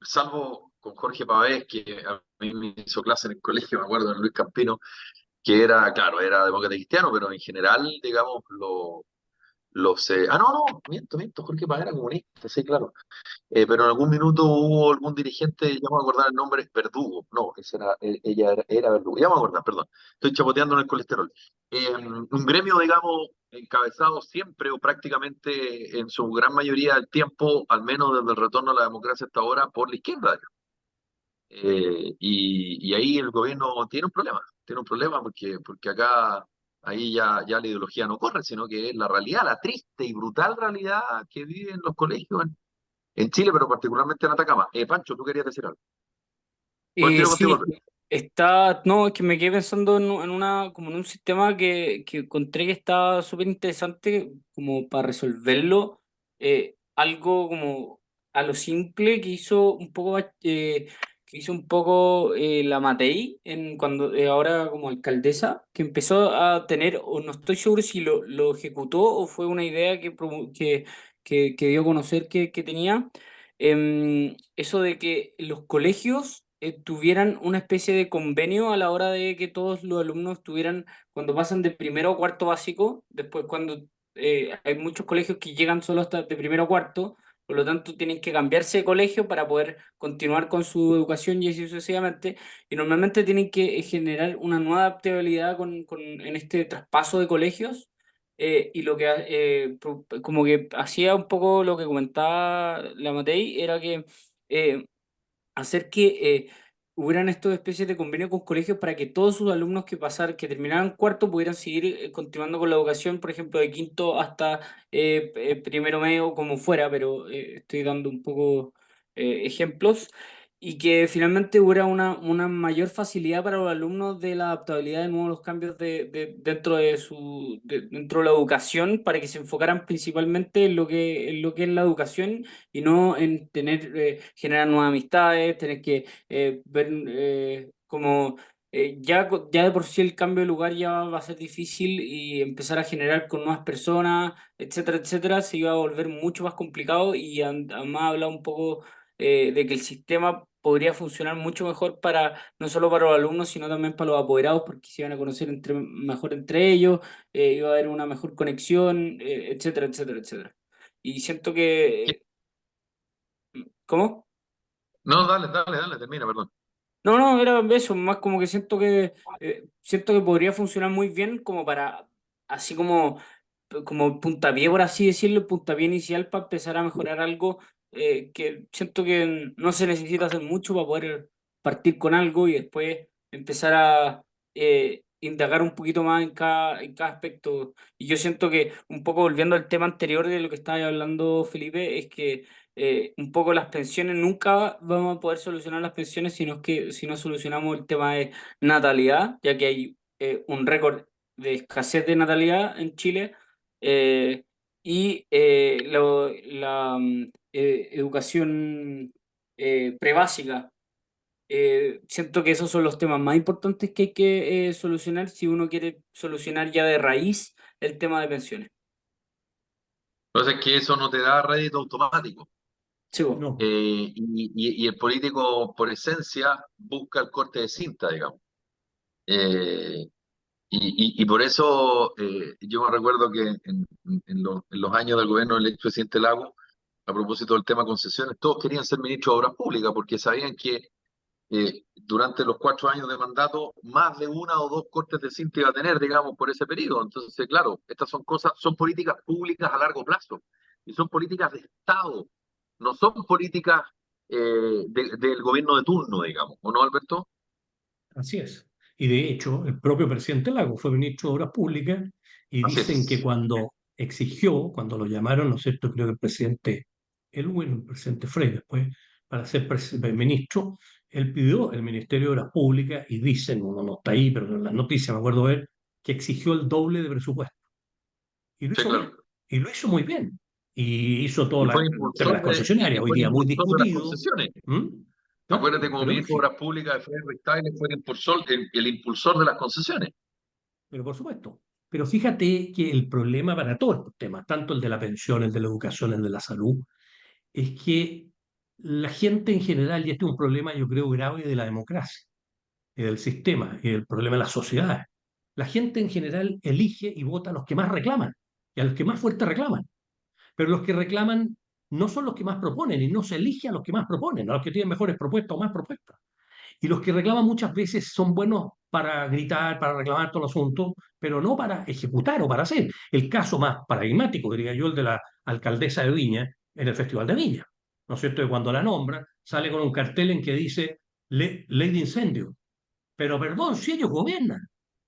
salvo con Jorge Pavés, que a mí me hizo clase en el colegio, me acuerdo, en Luis Campino, que era, claro, era demócrata y cristiano, pero en general, digamos, no, miento, Jorge Paz era comunista, sí, claro. Pero en algún minuto hubo algún dirigente, ya me voy a acordar el nombre, Verdugo. No, ella era Verdugo. Ya me voy a acordar, perdón. Estoy chapoteando en el colesterol. Un gremio, digamos, encabezado siempre o prácticamente en su gran mayoría del tiempo, al menos desde el retorno a la democracia hasta ahora, por la izquierda. Y ahí el gobierno tiene un problema porque acá, ahí ya la ideología no corre, sino que es la realidad, la triste y brutal realidad que viven los colegios en Chile, pero particularmente en Atacama. Pancho, tú querías decir algo. Pues tiro contigo, Sí, Alberto. no, es que me quedé pensando en una, como en un sistema que encontré que está súper interesante como para resolverlo, algo como a lo simple que hizo un poco la Matei cuando ahora como alcaldesa, que empezó a tener, o no estoy seguro si lo ejecutó o fue una idea que dio a conocer que tenía eso de que los colegios tuvieran una especie de convenio a la hora de que todos los alumnos tuvieran, cuando pasan de primero a cuarto básico, después cuando hay muchos colegios que llegan solo hasta de primero a cuarto, por lo tanto tienen que cambiarse de colegio para poder continuar con su educación y así sucesivamente, y normalmente tienen que generar una nueva adaptabilidad en este traspaso de colegios y lo que como que hacía un poco lo que comentaba la Matei era que eh, hacer que hubieran estas especies de convenio con colegios para que todos sus alumnos que terminaran cuarto pudieran seguir continuando con la educación, por ejemplo, de quinto hasta primero medio, como fuera, pero estoy dando un poco ejemplos, y que finalmente hubiera una mayor facilidad para los alumnos de la adaptabilidad de nuevos cambios dentro dentro de la educación, para que se enfocaran principalmente en lo que es la educación y no en generar nuevas amistades, tener que ver como ya de por sí el cambio de lugar ya va a ser difícil y empezar a generar con nuevas personas, etcétera, etcétera, se iba a volver mucho más complicado y además habla un poco de que el sistema podría funcionar mucho mejor no solo para los alumnos, sino también para los apoderados, porque se iban a conocer mejor entre ellos, iba a haber una mejor conexión, etcétera, etcétera, etcétera. Y siento que ¿cómo? No, dale, termina, perdón. No, no, era eso, más como que siento que podría funcionar muy bien como para, así como puntapié, por así decirlo, puntapié inicial para empezar a mejorar algo que siento que no se necesita hacer mucho para poder partir con algo y después empezar a indagar un poquito más en cada aspecto. Y yo siento que un poco volviendo al tema anterior de lo que estaba hablando Felipe, es que un poco las pensiones, nunca vamos a poder solucionar las pensiones si no solucionamos el tema de natalidad, ya que hay un récord de escasez de natalidad en Chile eh, y educación prebásica. Siento que esos son los temas más importantes que hay que solucionar si uno quiere solucionar ya de raíz el tema de pensiones. Entonces, que eso no te da rédito automático. Sí, po. No, Y el político, por esencia, busca el corte de cinta, digamos. Eh, y por eso yo me recuerdo que en los años del gobierno del expresidente Lago, a propósito del tema concesiones, todos querían ser ministros de Obras Públicas porque sabían que durante los 4 años de mandato, más de una o dos cortes de cinta iba a tener, digamos, por ese periodo. Entonces, claro, estas son cosas, son políticas públicas a largo plazo y son políticas de Estado, no son políticas del gobierno de turno, digamos, ¿o no, Alberto? así es. Y de hecho, el propio presidente Lago fue ministro de Obras Públicas y Así dicen que es. cuando lo llamaron, ¿no es cierto? Creo que el presidente Elwin, el presidente Frey después, para ser ministro, él pidió el Ministerio de Obras Públicas y dicen, uno no está ahí, pero en las noticias me acuerdo ver, que exigió el doble de presupuesto. Y lo Sí, hizo bien, claro. y lo hizo muy bien. Y hizo todo Y fue el tema de las y concesionarias, hoy fue el día muy impulsor de las discutido. concesiones. ¿Mm? Acuérdate, Claro, como ministro de Obras Públicas de Frederick Tagle fue el impulsor de las concesiones. pero por supuesto. Pero fíjate que el problema para todos estos temas, tanto el de la pensión, el de la educación, el de la salud, es que la gente en general, y este es un problema yo creo grave de la democracia y del sistema y del problema de las sociedades, La gente en general elige y vota a los que más reclaman y a los que más fuerte reclaman. Pero los que reclaman no son los que más proponen y no se elige a los que más proponen, a los que tienen mejores propuestas o más propuestas. Y los que reclaman muchas veces son buenos para gritar, para reclamar todo el asunto, pero no para ejecutar o para hacer. El caso más paradigmático, diría yo, el de la alcaldesa de Viña en el Festival de Viña. ¿No es cierto? Que cuando la nombra, sale con un cartel en que dice ley de incendio. Pero perdón, si ellos gobiernan,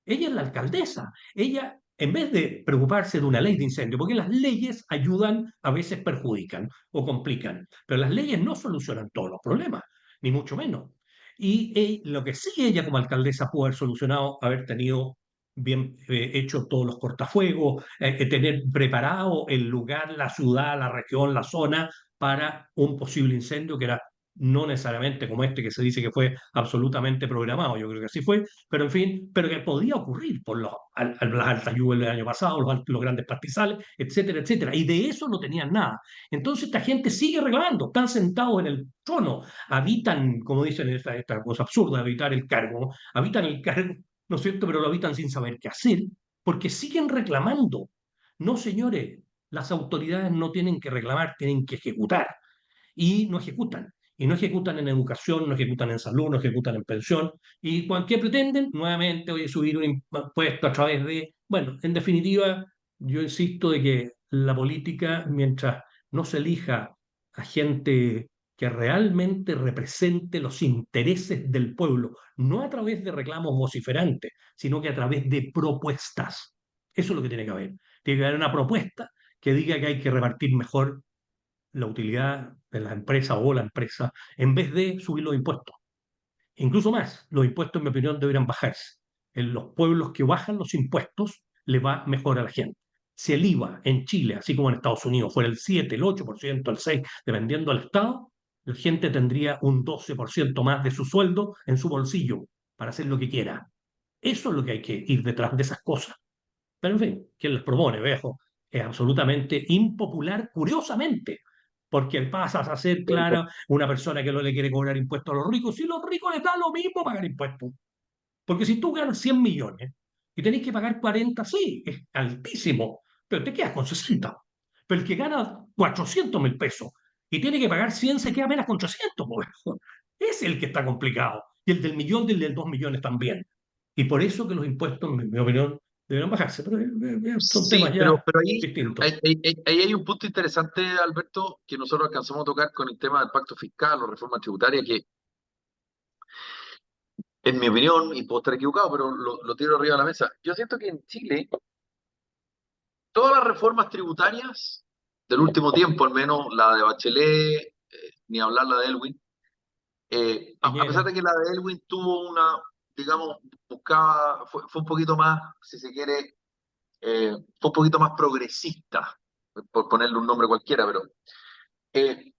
ella es la alcaldesa, ella, en vez de preocuparse de una ley de incendio, porque las leyes ayudan, a veces perjudican o complican, pero las leyes no solucionan todos los problemas, ni mucho menos. Y lo que sí ella como alcaldesa pudo haber solucionado, haber tenido bien hecho todos los cortafuegos, tener preparado el lugar, la ciudad, la región, la zona para un posible incendio que era no necesariamente como este que se dice que fue absolutamente programado, yo creo que así fue, pero en fin, pero que podía ocurrir por las altas lluvias del año pasado, los grandes pastizales, etcétera, etcétera, y de eso no tenían nada. Entonces esta gente sigue reclamando, están sentados en el trono, habitan, como dicen esta cosa absurda, habitar el cargo, habitan el cargo, ¿no es cierto?, pero lo habitan sin saber qué hacer, porque siguen reclamando. No, señores, las autoridades no tienen que reclamar, tienen que ejecutar y no ejecutan. Y no ejecutan en educación, no ejecutan en salud, no ejecutan en pensión. ¿Y qué pretenden? Nuevamente, oye, subir un impuesto a través de... Bueno, en definitiva, yo insisto de que la política, mientras no se elija a gente que realmente represente los intereses del pueblo, no a través de reclamos vociferantes, sino que a través de propuestas. Eso es lo que tiene que haber. Tiene que haber una propuesta que diga que hay que repartir mejor la utilidad de la empresa o la empresa en vez de subir los impuestos. Incluso más, los impuestos, en mi opinión, deberían bajarse. En los pueblos que bajan los impuestos, le va mejor a la gente. Si el IVA en Chile, así como en Estados Unidos, fuera el 7, el 8%, el 6%, dependiendo del Estado, la gente tendría un 12% más de su sueldo en su bolsillo para hacer lo que quiera. Eso es lo que hay que ir detrás de esas cosas. Pero en fin, ¿quién les propone, viejo? Es absolutamente impopular, curiosamente, porque pasas a ser, claro, una persona que no le quiere cobrar impuestos a los ricos. Si a los ricos les da lo mismo pagar impuestos. Porque si tú ganas 100 millones y tenés que pagar 40, sí, es altísimo, pero te quedas con 60. Pero el que gana 400.000 pesos y tiene que pagar 100 se queda apenas con 300, pues. Es el que está complicado. Y el del millón, del 2 millones también. Y por eso que los impuestos, en mi opinión, deberían bajarse. Pero son Sí, temas ya pero ahí distintos. ahí hay un punto interesante, Alberto, que nosotros alcanzamos a tocar con el tema del pacto fiscal o reforma tributaria, que en mi opinión, y puedo estar equivocado, pero lo tiro arriba de la mesa. Yo siento que en Chile, todas las reformas tributarias del último tiempo, al menos la de Bachelet, ni hablar la de Elwin, a pesar Piñera. de que la de Elwin tuvo una, digamos, buscaba, fue un poquito más, si se quiere, fue un poquito más progresista, por ponerle un nombre cualquiera, pero eh,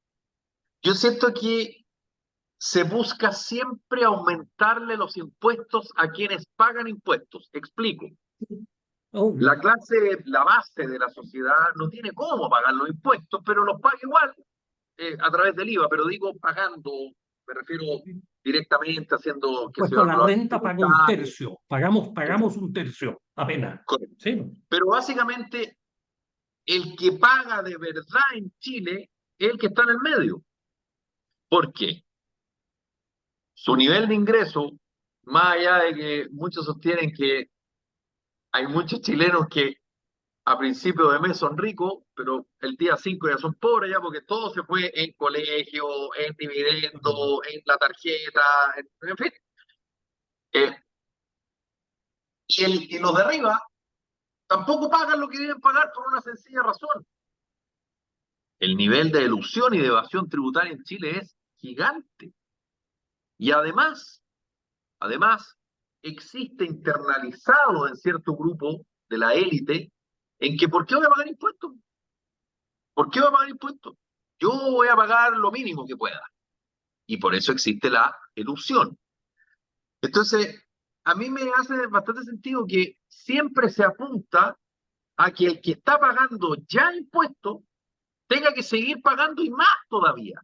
yo siento que se busca siempre aumentarle los impuestos a quienes pagan impuestos. Explico. Oh, La clase, la base de la sociedad no tiene cómo pagar los impuestos, pero los paga igual a través del IVA, pero digo pagando, me refiero directamente haciendo, qué sé puesto yo, a la los renta paga un tributarios. tercio. Pagamos un tercio, apenas. Correcto. ¿Sí? Pero básicamente el que paga de verdad en Chile es el que está en el medio. ¿Por qué? Su nivel de ingreso, más allá de que muchos sostienen que hay muchos chilenos que a principio de mes son ricos, pero el día 5 ya son pobres ya porque todo se fue en colegio, en dividendo, en la tarjeta, en fin. Eh, y los de arriba tampoco pagan lo que deben pagar por una sencilla razón. El nivel de elusión y de evasión tributaria en Chile es gigante. Y además, existe internalizado en cierto grupo de la élite en que ¿por qué voy a pagar impuestos? ¿Por qué voy a pagar impuestos? Yo voy a pagar lo mínimo que pueda. Y por eso existe la elusión. Entonces, a mí me hace bastante sentido que siempre se apunta a que el que está pagando ya impuestos tenga que seguir pagando y más todavía,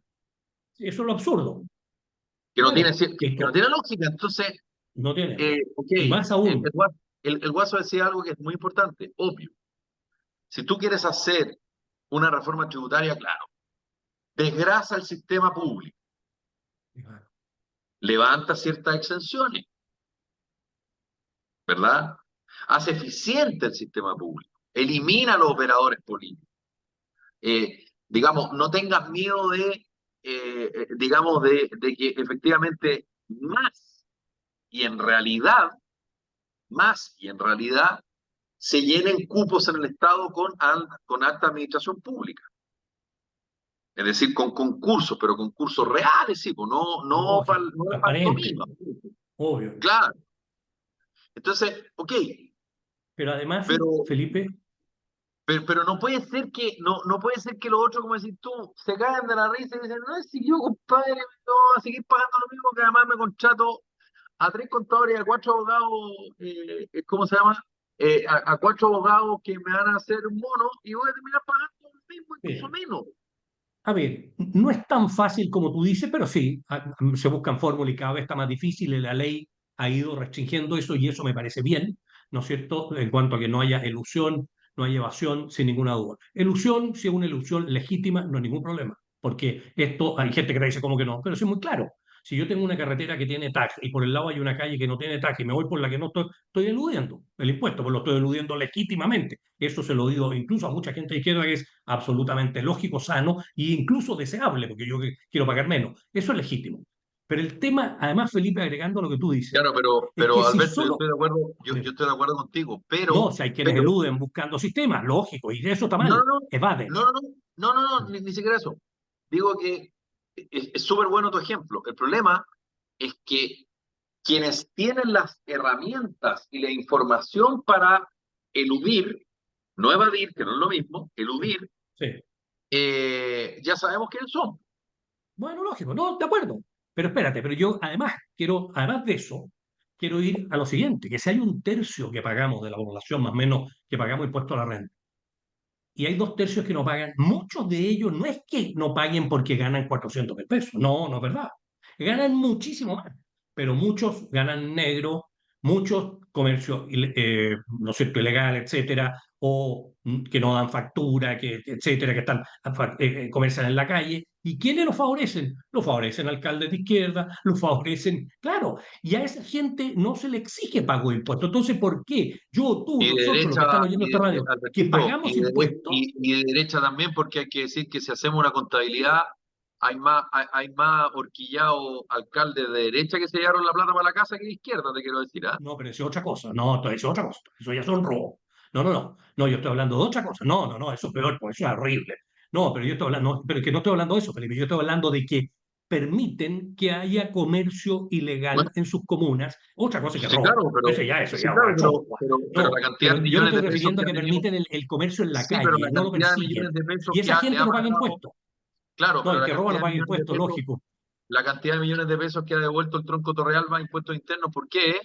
Eso es lo absurdo. que no tiene, Claro, que no tiene lógica. Entonces, no tiene. ok, Y más aún, Eduardo, el Guaso decía algo que es muy importante, obvio. Si tú quieres hacer una reforma tributaria, claro, desgrasa el sistema público, levanta ciertas exenciones, ¿verdad? Hace eficiente el sistema público, elimina a los operadores políticos. Digamos, no tengas miedo digamos, de que efectivamente más y en realidad, se llenen cupos en el Estado con alta administración pública. Es decir, con concursos, pero concursos reales, sí, pues no para transparente, obvio. Claro. Entonces, ok. Pero además, pero, Felipe... Pero no puede ser que no puede ser que los otros, como decís tú, se caigan de la risa y dicen, no, si yo, compadre, no voy a seguir pagando lo mismo, que además me contrato a 3 contadores y a 4 abogados, ¿cómo se llama? A 4 abogados que me van a hacer un mono y voy a terminar pagando lo mismo, incluso menos. A ver, no es tan fácil como tú dices, pero sí, se buscan fórmulas y cada vez está más difícil y la ley ha ido restringiendo eso y eso me parece bien, ¿no es cierto? En cuanto a que no haya elusión, no haya evasión, sin ninguna duda. Elusión, si es una elusión legítima, no hay ningún problema, porque esto, hay gente que te dice como que no, pero sí es muy claro. Si yo tengo una carretera que tiene tag y por el lado hay una calle que no tiene tag y me voy por la que no estoy eludiendo el impuesto, pues lo estoy eludiendo legítimamente. Eso se lo digo incluso a mucha gente de izquierda que es absolutamente lógico, sano e incluso deseable, porque yo quiero pagar menos. Eso es legítimo. Pero el tema, además, Felipe, agregando lo que tú dices, Claro, es pero que si Alberto, solo... yo estoy de acuerdo contigo, No, si hay quienes eluden buscando sistemas, lógico, y eso está mal, evaden. No, ni siquiera eso. Digo que es súper bueno tu ejemplo. El problema es que quienes tienen las herramientas y la información para eludir, no evadir, que no es lo mismo, eludir, Sí. ya sabemos quiénes son. Bueno, lógico, no, de acuerdo. Pero espérate, pero yo además de eso, quiero ir a lo siguiente, que si hay un tercio que pagamos de la población, más o menos, que pagamos impuesto a la renta, y hay 2 tercios que no pagan, muchos de ellos no es que no paguen porque ganan 400.000 pesos, no, no es verdad. Ganan muchísimo más, pero muchos ganan negro, muchos comercio, ¿no es cierto?, ilegal, etcétera, o que no dan factura, etcétera, que están comercian en la calle. ¿Y quiénes los favorecen? Los favorecen alcaldes de izquierda, los favorecen, claro, y a esa gente no se le exige pago de impuestos. Entonces, ¿por qué yo, tú, Y de nosotros, los derecha, que están oyendo esta radio, que pagamos impuestos? y de derecha también, porque hay que decir que si hacemos una contabilidad, hay más horquillados alcaldes de derecha que se llevaron la plata para la casa que de izquierda, te quiero decir, ¿ah? No, pero eso es otra cosa. No, eso es otra cosa. Eso ya son robos. No, no, no. No, yo estoy hablando de otra cosa. No, no, no, eso es peor, pues eso es horrible. No, pero yo estoy hablando, pero es que no estoy hablando de eso, Felipe. Yo estoy hablando de que permiten que haya comercio ilegal Bueno, en sus comunas. Otra cosa que sí, roban. claro, Eso sí, ya claro, guacho. pero No, la cantidad de pero yo me millones estoy de pesos refiriendo a que que ha tenido, permiten el comercio en la sí, pero calle, la no lo cantidad de persiguen. millones de pesos Y que esa le gente ha no paga pagado, impuestos. claro, No, pero el la que roba cantidad no de paga millones de impuestos, pesos, lógico. la cantidad de millones de pesos que ha devuelto el Tronco Torreal va a impuestos internos, ¿por qué?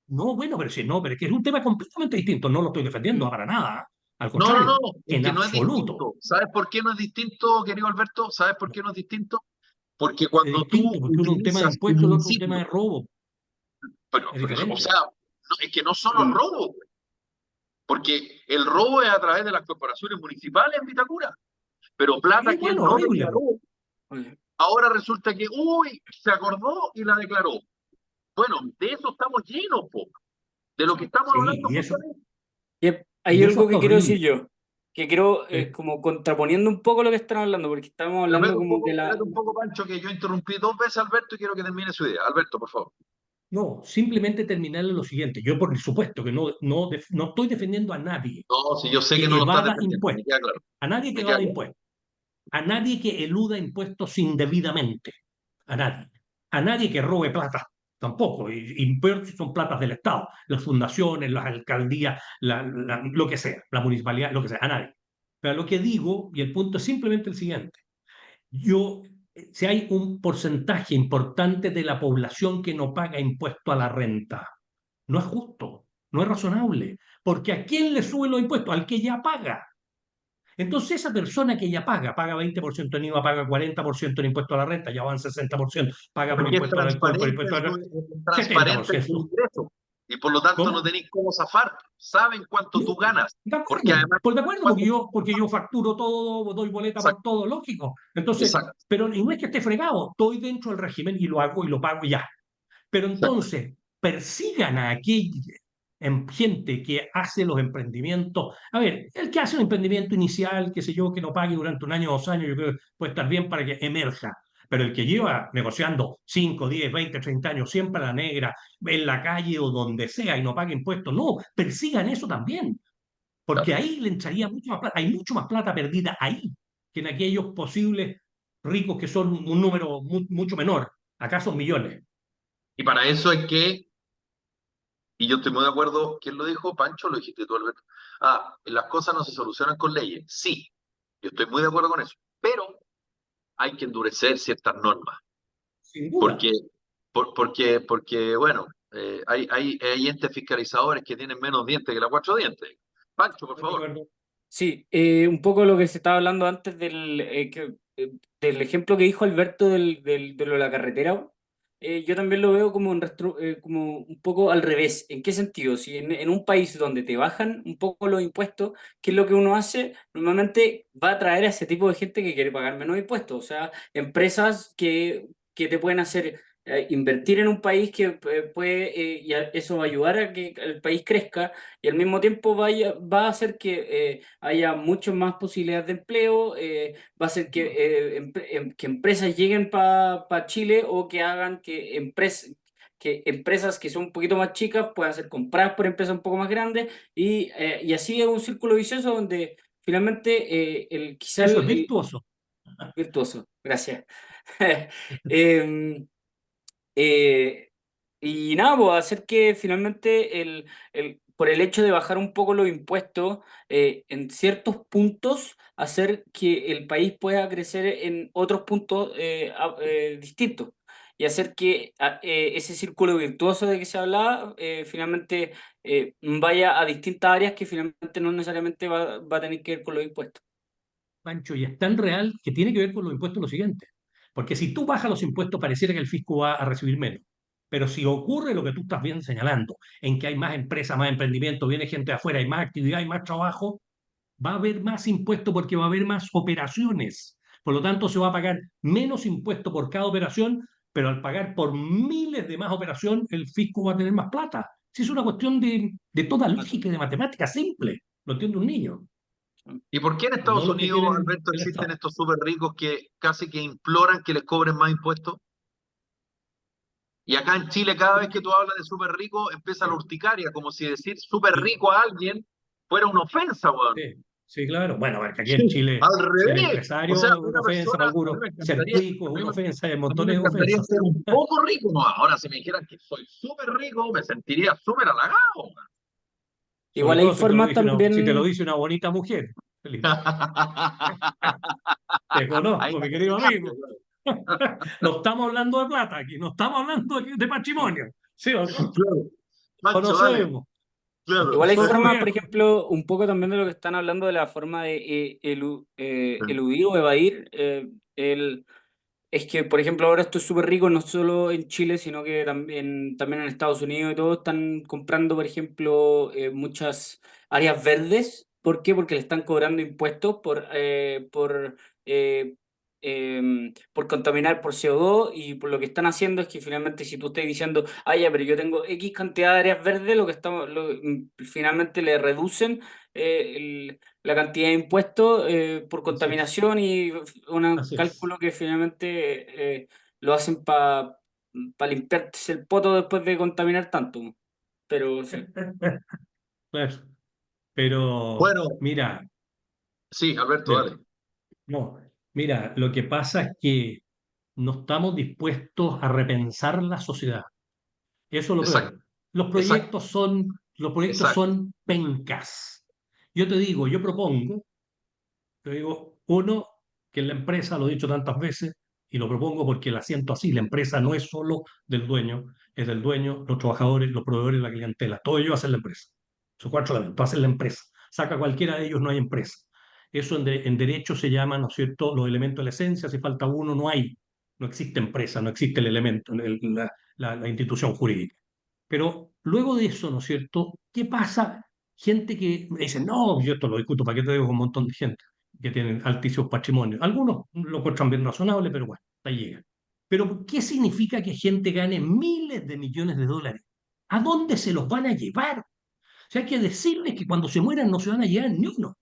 No, bueno, pero sí, no, pero es que es un tema completamente distinto. No lo estoy defendiendo para nada. Al No, contrario, es en que no es absoluto. distinto. ¿Sabes por qué no es distinto, querido Alberto? ¿Sabes por qué no es distinto? Porque Es cuando distinto, tú porque uno es un tema de utilizas un impuestos, el otro es un tema municipio, de robo. Es o diferente. sea, es que no solo es robo, porque el robo es a través de las corporaciones municipales en Vitacura, pero Y plata que él bueno, no horrible. declaró, ahora resulta que, uy, se acordó y la declaró. Bueno, de eso estamos llenos, po, de lo que estamos Sí, hablando justamente. Hay y eso algo está que quiero horrible. decir yo, que quiero, Sí. como contraponiendo un poco lo que están hablando, porque estamos Pero hablando como de la... espérate un poco, Pancho, que yo interrumpí 2 veces a Alberto y quiero que termine su idea. Alberto, por favor. No, simplemente terminarle lo siguiente. Yo, por supuesto, que no estoy defendiendo a nadie No, si yo sé que que no lo estás evada defendiendo, me impuestos, queda claro. a nadie que Me queda evada claro. impuestos, a nadie que eluda impuestos indebidamente, a nadie que robe plata, tampoco, y peor si son platas del Estado, las fundaciones, las alcaldías, lo que sea, la municipalidad, lo que sea, a nadie. Pero lo que digo, y el punto es simplemente el siguiente, si hay un porcentaje importante de la población que no paga impuesto a la renta, no es justo, no es razonable, porque ¿a quién le suben los impuestos? Al que ya paga. Entonces esa persona que ya paga 20% en IVA, paga 40% en impuesto a la renta, ya van 60%, paga por Porque es impuesto al alcohol, por transparente, impuesto a la... transparente 70%. su ingreso. y por lo tanto no ¿Cómo? tenéis cómo zafar. Saben cuánto tú No, ganas, de porque acuerdo, además, pues de acuerdo, cuando- porque yo facturo todo, doy boleta por exacto, todo, lógico. Entonces, exacto, pero y no es que esté fregado, estoy dentro del régimen y lo hago y lo pago y ya. Pero exacto. entonces, persigan a aquella gente que hace los emprendimientos. A ver, el que hace un emprendimiento inicial, qué sé yo, que no pague durante un año o 2 años, yo creo que puede estar bien para que emerja. Pero el que lleva negociando 5, 10, 20, 30 años, siempre a la negra, en la calle o donde sea y no paga impuestos, no, persigan eso también. Porque Claro. ahí le entraría mucho más plata, hay mucho más plata perdida ahí que en aquellos posibles ricos que son un número mucho menor. Acá son millones. Y para eso es que, y yo estoy muy de acuerdo, ¿quién lo dijo? Pancho, lo dijiste tú, Alberto. Las cosas no se solucionan con leyes. Sí, yo estoy muy de acuerdo con eso, pero hay que endurecer ciertas normas, Sin duda. porque, porque bueno, hay entes fiscalizadores que tienen menos dientes que la cuatro dientes. Pancho, por Estoy de favor. acuerdo. Sí, un poco lo que se estaba hablando antes del ejemplo que dijo Alberto de lo de la carretera. Yo también lo veo como un poco al revés. ¿En qué sentido? Si en un país donde te bajan un poco los impuestos, ¿qué es lo que uno hace? Normalmente va a atraer a ese tipo de gente que quiere pagar menos impuestos. O sea, empresas que te pueden hacer invertir en un país que puede, eso va a ayudar a que el país crezca y al mismo tiempo va a hacer que haya muchas más posibilidades de empleo, va a hacer que empresas lleguen para Chile o que hagan que empresas que son un poquito más chicas puedan ser compradas por empresas un poco más grandes y así es un círculo vicioso donde finalmente quizá Eso es virtuoso. virtuoso, gracias. Em, eh, y nada, pues hacer que finalmente por el hecho de bajar un poco los impuestos, en ciertos puntos, hacer que el país pueda crecer en otros puntos distintos. Y hacer que ese círculo virtuoso de que se hablaba, finalmente vaya a distintas áreas que finalmente no necesariamente va a tener que ver con los impuestos. Pancho, y es tan real que tiene que ver con los impuestos lo siguiente. Porque si tú bajas los impuestos, pareciera que el fisco va a recibir menos. Pero si ocurre lo que tú estás bien señalando, en que hay más empresas, más emprendimiento, viene gente de afuera, hay más actividad, hay más trabajo, va a haber más impuestos porque va a haber más operaciones. Por lo tanto, se va a pagar menos impuesto por cada operación, pero al pagar por miles de más operaciones, el fisco va a tener más plata. Si es una cuestión de toda lógica y de matemática simple, lo entiende un niño, ¿Y por qué en no Estados los que Unidos, quieren Alberto, el existen Estado. estos súper ricos que casi que imploran que les cobren más impuestos? Y acá en Chile, cada vez que tú hablas de súper rico, empieza la urticaria, como si decir súper Sí, rico a alguien fuera una ofensa, weón. sí, sí, claro. Bueno, porque aquí Sí, en Chile al ser revés. O sea, empresario es una una ofensa persona, para algunos, ser cuico es una ofensa, hay a mí me montones de encantaría ofensas. ser un poco rico, no. Ahora, si me dijeran que soy súper rico, me sentiría súper halagado, weón. Sobre Igual hay todo formas si te lo también. dice una bonita mujer, Felipe. Te Ahí conozco, me mi querido complicaste, amigo. weón. No estamos hablando de plata aquí, no estamos hablando de patrimonio. ¿Sí o no? Claro. Macho, dale. Conocemos. Claro. Igual hay Somos formas, por viejos. ejemplo, un poco también de lo que están hablando de la forma de eludir o evadir. Es que, por ejemplo, ahora esto es súper rico, no solo en Chile, sino que también en Estados Unidos y todo, están comprando, por ejemplo, muchas áreas verdes. ¿Por qué? Porque le están cobrando impuestos eh, por contaminar por CO2 y por lo que están haciendo es que finalmente si tú estás diciendo, ah, ya, pero yo tengo X cantidad de áreas verdes, finalmente le reducen la cantidad de impuestos por Así es, contaminación y un así es. cálculo que finalmente lo hacen para limpiarse el poto después de contaminar tanto. Pero sí. Claro. Pero Bueno, mira, sí, Alberto, dele. dale. No, mira, lo que pasa es que no estamos dispuestos a repensar la sociedad. Eso es lo Exacto, peor. Los exacto, proyectos son, los proyectos exacto. son pencas. Yo te digo, te digo, uno, que en la empresa, lo he dicho tantas veces, y lo propongo porque la siento así, la empresa no es solo del dueño, es del dueño, los trabajadores, los proveedores, la clientela. Todo ello hace la empresa. Son cuatro elementos, hace la empresa. Saca cualquiera de ellos, no hay empresa. Eso en derecho se llama, ¿no es cierto?, los elementos de la esencia. Si falta uno, no hay. No existe empresa, no existe el elemento, la institución jurídica. Pero luego de eso, ¿no es cierto? ¿Qué pasa? Gente que me dice, no, yo esto lo discuto, ¿para qué te digo? Con un montón de gente que tienen altísimos patrimonios. Algunos lo encuentran bien razonable, pero bueno, ahí llega. Pero ¿qué significa que gente gane miles de millones de dólares? ¿A dónde se los van a llevar? O sea, hay que decirles que cuando se mueran no se van a llevar ni uno,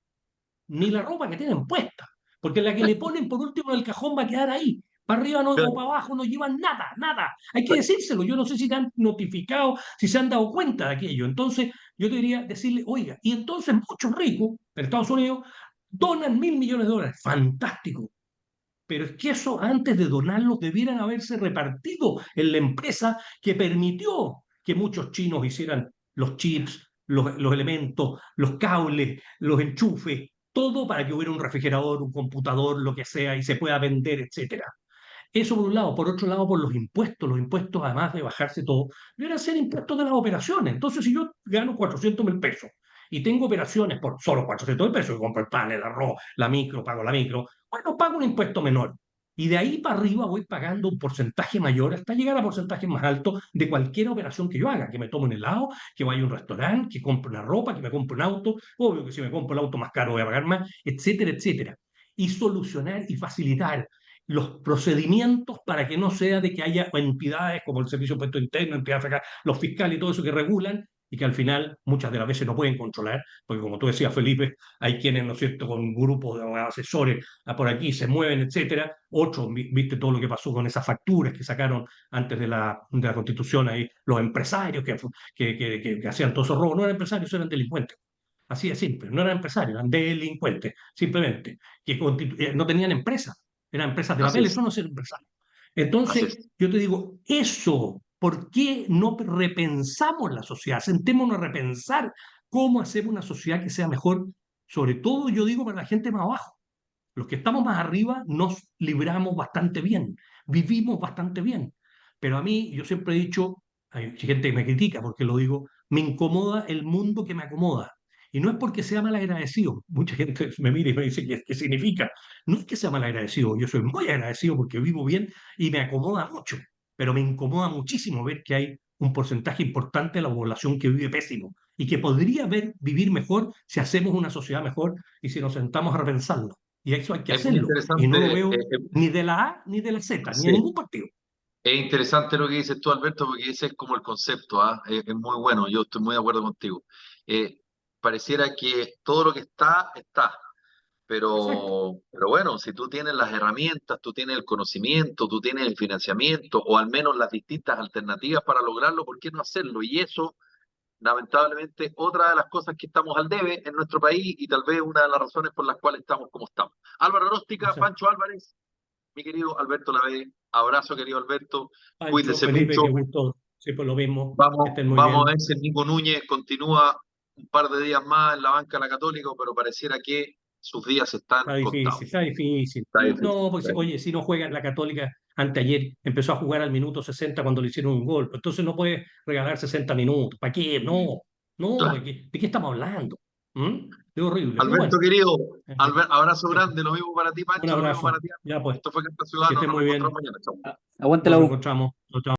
ni la ropa que tienen puesta, porque la que le ponen por último en el cajón va a quedar ahí. Para arriba no, o para abajo no llevan nada, nada. Hay que decírselo. Yo no sé si te han notificado, si se han dado cuenta de aquello. Entonces, yo debería decirle, oiga, y entonces muchos ricos en Estados Unidos donan 1.000 millones de dólares. Fantástico. Pero es que eso antes de donarlos debieran haberse repartido en la empresa que permitió que muchos chinos hicieran los chips, los elementos, los cables, los enchufes, todo para que hubiera un refrigerador, un computador, lo que sea, y se pueda vender, etcétera. Eso por un lado. Por otro lado, por los impuestos, además de bajarse todo, deberían ser impuestos de las operaciones. Entonces, si yo gano 400.000 pesos y tengo operaciones por solo 400.000 pesos, que compro el pan, el arroz, la micro, pago la micro, bueno, pago un impuesto menor. Y de ahí para arriba voy pagando un porcentaje mayor hasta llegar a porcentajes más altos de cualquier operación que yo haga, que me tome un helado, que vaya a un restaurante, que compre una ropa, que me compre un auto, obvio que si me compro el auto más caro voy a pagar más, etcétera, etcétera. Y solucionar y facilitar los procedimientos para que no sea de que haya entidades como el Servicio de Impuesto Interno, entidades acá, los fiscales y todo eso que regulan y que al final muchas de las veces no pueden controlar, porque como tú decías, Felipe, hay quienes, ¿no es cierto?, con grupos de asesores por aquí se mueven, etcétera. Otros, viste todo lo que pasó con esas facturas que sacaron antes de la Constitución ahí, los empresarios que hacían todos esos robos, no eran empresarios, eran delincuentes. Así de simple, no eran empresarios, eran delincuentes, simplemente, que no tenían empresas, eran empresas de Así papel, es, eso no es ser empresario. así Entonces, es. yo te digo, eso, ¿por qué no repensamos la sociedad? Sentémonos a repensar cómo hacemos una sociedad que sea mejor, sobre todo, yo digo, para la gente más abajo. Los que estamos más arriba nos libramos bastante bien, vivimos bastante bien. Pero a mí, yo siempre he dicho, hay gente que me critica porque lo digo, me incomoda el mundo que me acomoda. Y no es porque sea mal agradecido. Mucha gente me mira y me dice, ¿qué significa? No es que sea mal agradecido, yo soy muy agradecido porque vivo bien y me acomoda mucho. Pero me incomoda muchísimo ver que hay un porcentaje importante de la población que vive pésimo y que podría vivir mejor si hacemos una sociedad mejor y si nos sentamos a repensarlo. Y eso hay que Es muy hacerlo. Y no lo interesante, veo ni de la A ni de la Z, ni de sí, ningún partido. es interesante lo que dices tú, Alberto, porque ese es como el concepto, ¿ah? Es muy bueno, yo estoy muy de acuerdo contigo. Eh, Pareciera que todo lo que está, está. Exacto. Pero bueno, si tú tienes las herramientas, tú tienes el conocimiento, tú tienes el financiamiento, o al menos las distintas alternativas para lograrlo, ¿por qué no hacerlo? Y eso, lamentablemente, otra de las cosas que estamos al debe en nuestro país y tal vez una de las razones por las cuales estamos como estamos. Álvaro Róstica, Exacto. Pancho Álvarez, mi querido Alberto Lavé, abrazo, querido Alberto, Pancho, cuídese Felipe, mucho. qué gusto. Sí, pues lo mismo. Que Vamos, estén muy vamos a bien. ver si el Nico Núñez continúa un par de días más en la banca de la Católica, pero pareciera que sus días están Está difícil, contados. está difícil. Está difícil. No, pues oye, si no juega la Católica, anteayer empezó a jugar al minuto 60 cuando le hicieron un gol. Entonces no puede regalar 60 minutos. ¿Para qué? No, no, Claro. ¿de qué estamos hablando? ¿Mm? Es horrible, pero Alberto bueno, querido, en fin. abrazo Eso. grande, lo mismo para ti, Un Pancho, lo mismo para abrazo. ti. Ya pues, Esto fue Carta que Ciudadana, estés nos muy bien. reencontramos mañana. Chao. Aguante la Nos U. reencontramos. Chao, chao.